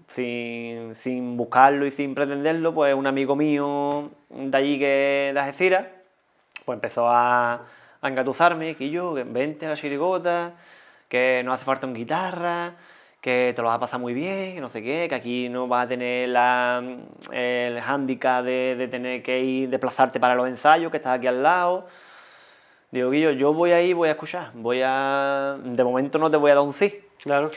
sin buscarlo y sin pretenderlo, pues un amigo mío de allí, que de Algeciras, pues empezó a engatusarme, que yo, que vente a la chirigota, que no hace falta un guitarra, que te lo vas a pasar muy bien, que no sé qué, que aquí no vas a tener el hándicap de tener que ir, desplazarte para los ensayos, que estás aquí al lado. Digo, Guillo, yo voy a ir, voy a escuchar, de momento no te voy a dar un sí. Claro.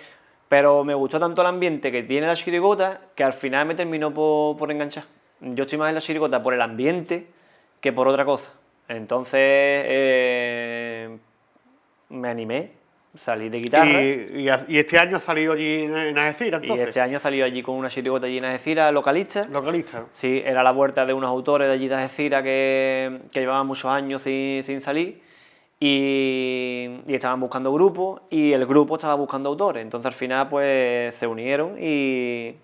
Pero me gustó tanto el ambiente que tiene la chirigota que al final me terminó por enganchar. Yo estoy más en la chirigota por el ambiente que por otra cosa. Entonces me animé, salí de guitarra. Y este año ha salido allí en Algeciras, Y entonces. este año salí allí con una chirigota allí en Algeciras, localista. Localista. Sí, era la vuelta de unos autores de allí de Algeciras que llevaban muchos años sin salir. Y estaban buscando grupos y el grupo estaba buscando autores. Entonces al final pues se unieron y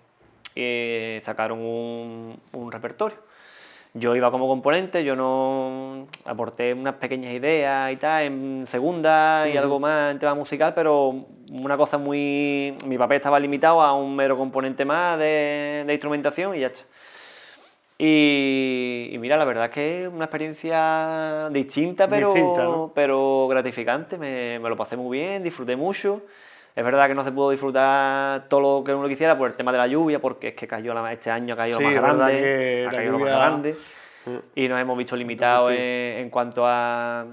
sacaron un repertorio. Yo iba como componente, yo no aporté unas pequeñas ideas y tal en segunda y algo más en tema musical, pero una cosa muy... Mi papel estaba limitado a un mero componente más de instrumentación y ya está. Y mira, la verdad es que es una experiencia distinta, ¿no? pero gratificante. Me lo pasé muy bien, disfruté mucho. Es verdad que no se pudo disfrutar todo lo que uno quisiera por el tema de la lluvia, porque es que este año ha caído más grande, ha caído más grande, y nos hemos visto limitados en cuanto a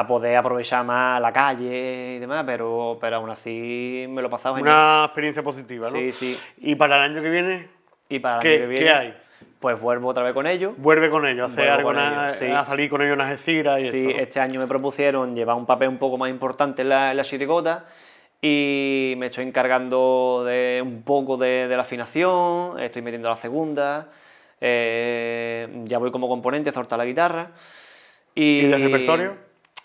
poder aprovechar más la calle y demás, pero aún así me lo he pasado genial. Una experiencia positiva, ¿no? Sí, sí. ¿Y para el año que viene? Y para el año que viene, ¿Qué hay? pues vuelvo otra vez con ellos. Vuelve con ellos, a salir con ellos en Algeciras y sí, eso, ¿no? este año me propusieron llevar un papel un poco más importante en la chirigota y me estoy encargando de un poco de la afinación, estoy metiendo la segunda, ya voy como componente a soltar la guitarra. ¿Y de repertorio?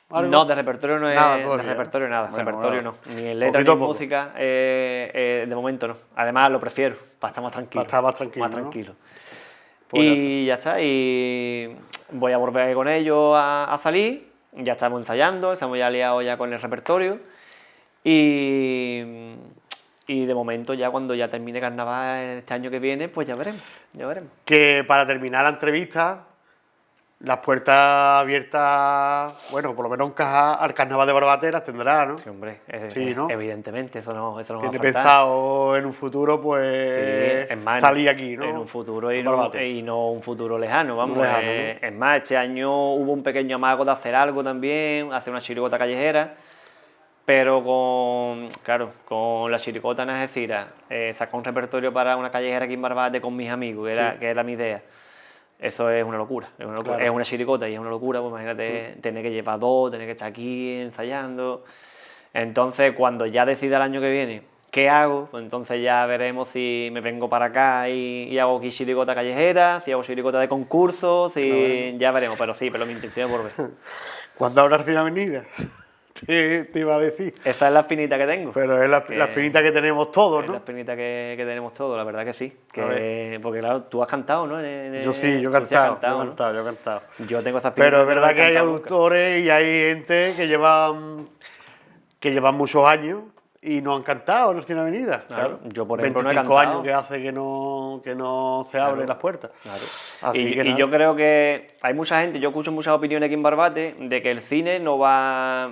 ¿Algo? No, de repertorio no es nada, de repertorio nada, bueno, repertorio bueno. no, ni en letra ni en música, de momento no. Además lo prefiero, para estar más tranquilo. Para estar más tranquilo, Más ¿no? tranquilo. Pues Y ya está, y voy a volver con ellos a salir, ya estamos ensayando, estamos ya liados ya con el repertorio y de momento ya cuando ya termine carnaval este año que viene, pues ya veremos, ya veremos. Que para terminar la entrevista, las puertas abiertas, bueno, por lo menos al carnaval de Barbateras tendrá, ¿no? Sí, hombre, Sí, ¿no? evidentemente, eso no va a Tiene faltar. pensado en un futuro, pues, Sí, es más, salir aquí, ¿no? en un futuro y Barbateras. no un futuro lejano, vamos. Lejano, ¿no? Es más, este año hubo un pequeño amago de hacer algo también, hacer una chirigota callejera, pero con la chirigota en Algeciras, sacar un repertorio para una callejera aquí en Barbate con mis amigos, que era mi idea. Eso es una locura, Claro. Es una chiricota y es una locura, pues imagínate tener que llevar dos, tener que estar aquí ensayando. Entonces, cuando ya decida el año que viene qué hago, pues entonces ya veremos si me vengo para acá y hago aquí chiricota callejera, si hago chiricota de concurso, ya veremos, pero mi intención es volver. ¿Cuándo habrá Cine Avenida? Te iba a decir. Esa es la espinita que tengo. Pero es la espinita que tenemos todos, Es ¿no? la espinita que tenemos todos, la verdad que sí. Porque claro, tú has cantado, ¿no? Yo sí, yo he tú sí has cantado, ¿no? yo he cantado. Yo tengo esa espinita. Pero es verdad no he que hay cantado nunca. autores y hay gente que llevan muchos años y no han cantado en el Cine Avenida. Claro, yo, por ejemplo, no he 25 cantado. años que hace que no se abren las puertas. Claro. Así que Y nada. yo creo que hay mucha gente, yo escucho muchas opiniones aquí en Barbate de que el cine no va a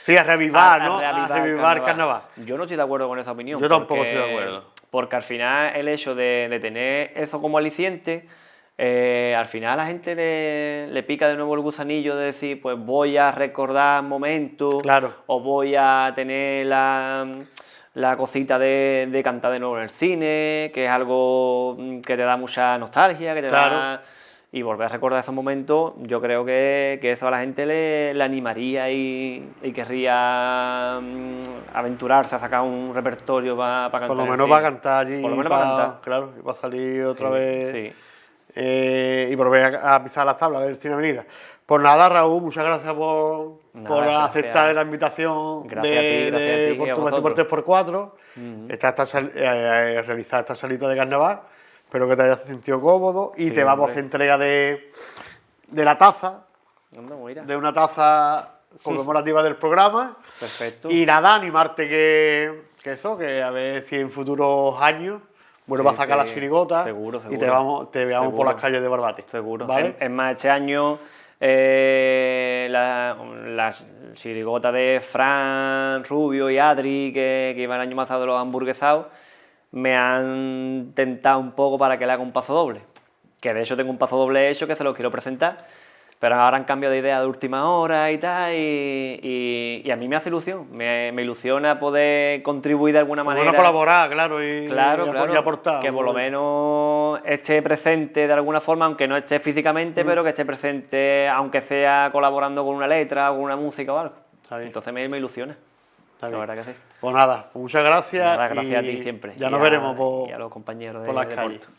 Sí, a revivar, ¿no? reavivar A revivar carnaval. Yo no estoy de acuerdo con esa opinión. Yo tampoco estoy de acuerdo. Porque al final el hecho de tener eso como aliciente, al final a la gente le pica de nuevo el gusanillo de decir, pues voy a recordar momentos, Claro. o voy a tener la cosita de cantar de nuevo en el cine, que es algo que te da mucha nostalgia, que te Claro. da... Y volver a recordar esos momentos, yo creo que eso a la gente le animaría y querría aventurarse a sacar un repertorio para cantar. Por lo en el menos cine. para cantar allí. Por lo menos para cantar. Claro, y para salir otra Sí, vez. sí. Y volver a pisar las tablas del Cine Avenida. Pues nada, Raúl, muchas gracias por Nada, aceptar gracias. la invitación Gracias a ti y a por tu vosotros. por 3x4. Realizar esta salita de carnaval. Espero que te hayas sentido cómodo y Sí, te vamos a hombre. hacer entrega de la taza, Anda, mira. de una taza conmemorativa del programa. Perfecto. Y nada, animarte que a ver si en futuros años vuelvas a sacar la chirigota seguro, y te veamos seguro. por las calles de Barbate. Seguro. ¿Vale? Es más, este año la chirigota de Fran, Rubio y Adri, que iba el año pasado los hamburguesados, me han tentado un poco para que le haga un paso doble. Que de hecho tengo un paso doble hecho que se los quiero presentar, pero ahora han cambiado de idea de última hora y tal, y a mí me hace ilusión, me ilusiona poder contribuir de alguna manera. Bueno, colaborar, claro, y aportar. Que por lo menos esté presente de alguna forma, aunque no esté físicamente, pero que esté presente, aunque sea colaborando con una letra, con una música o algo. Entonces me ilusiona, la verdad que sí. Pues nada, muchas gracias. Nada, gracias a ti siempre. Ya nos veremos y a los compañeros por las calles.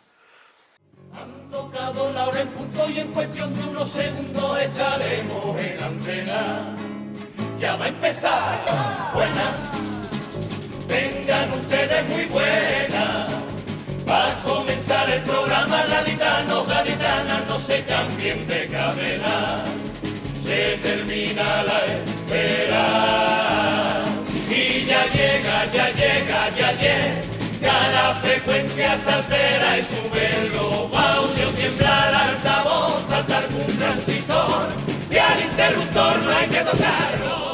Han tocado la hora en punto y en cuestión de unos segundos estaremos en antena. Ya va a empezar. Buenas, vengan ustedes muy buenas. Va a comenzar el programa, gaditanos, no se cambien de cadena. Se termina la espera. Y ya llega, la frecuencia se altera y sube el globo audio, tiembla el altavoz, saltar un transistor y al interruptor no hay que tocarlo.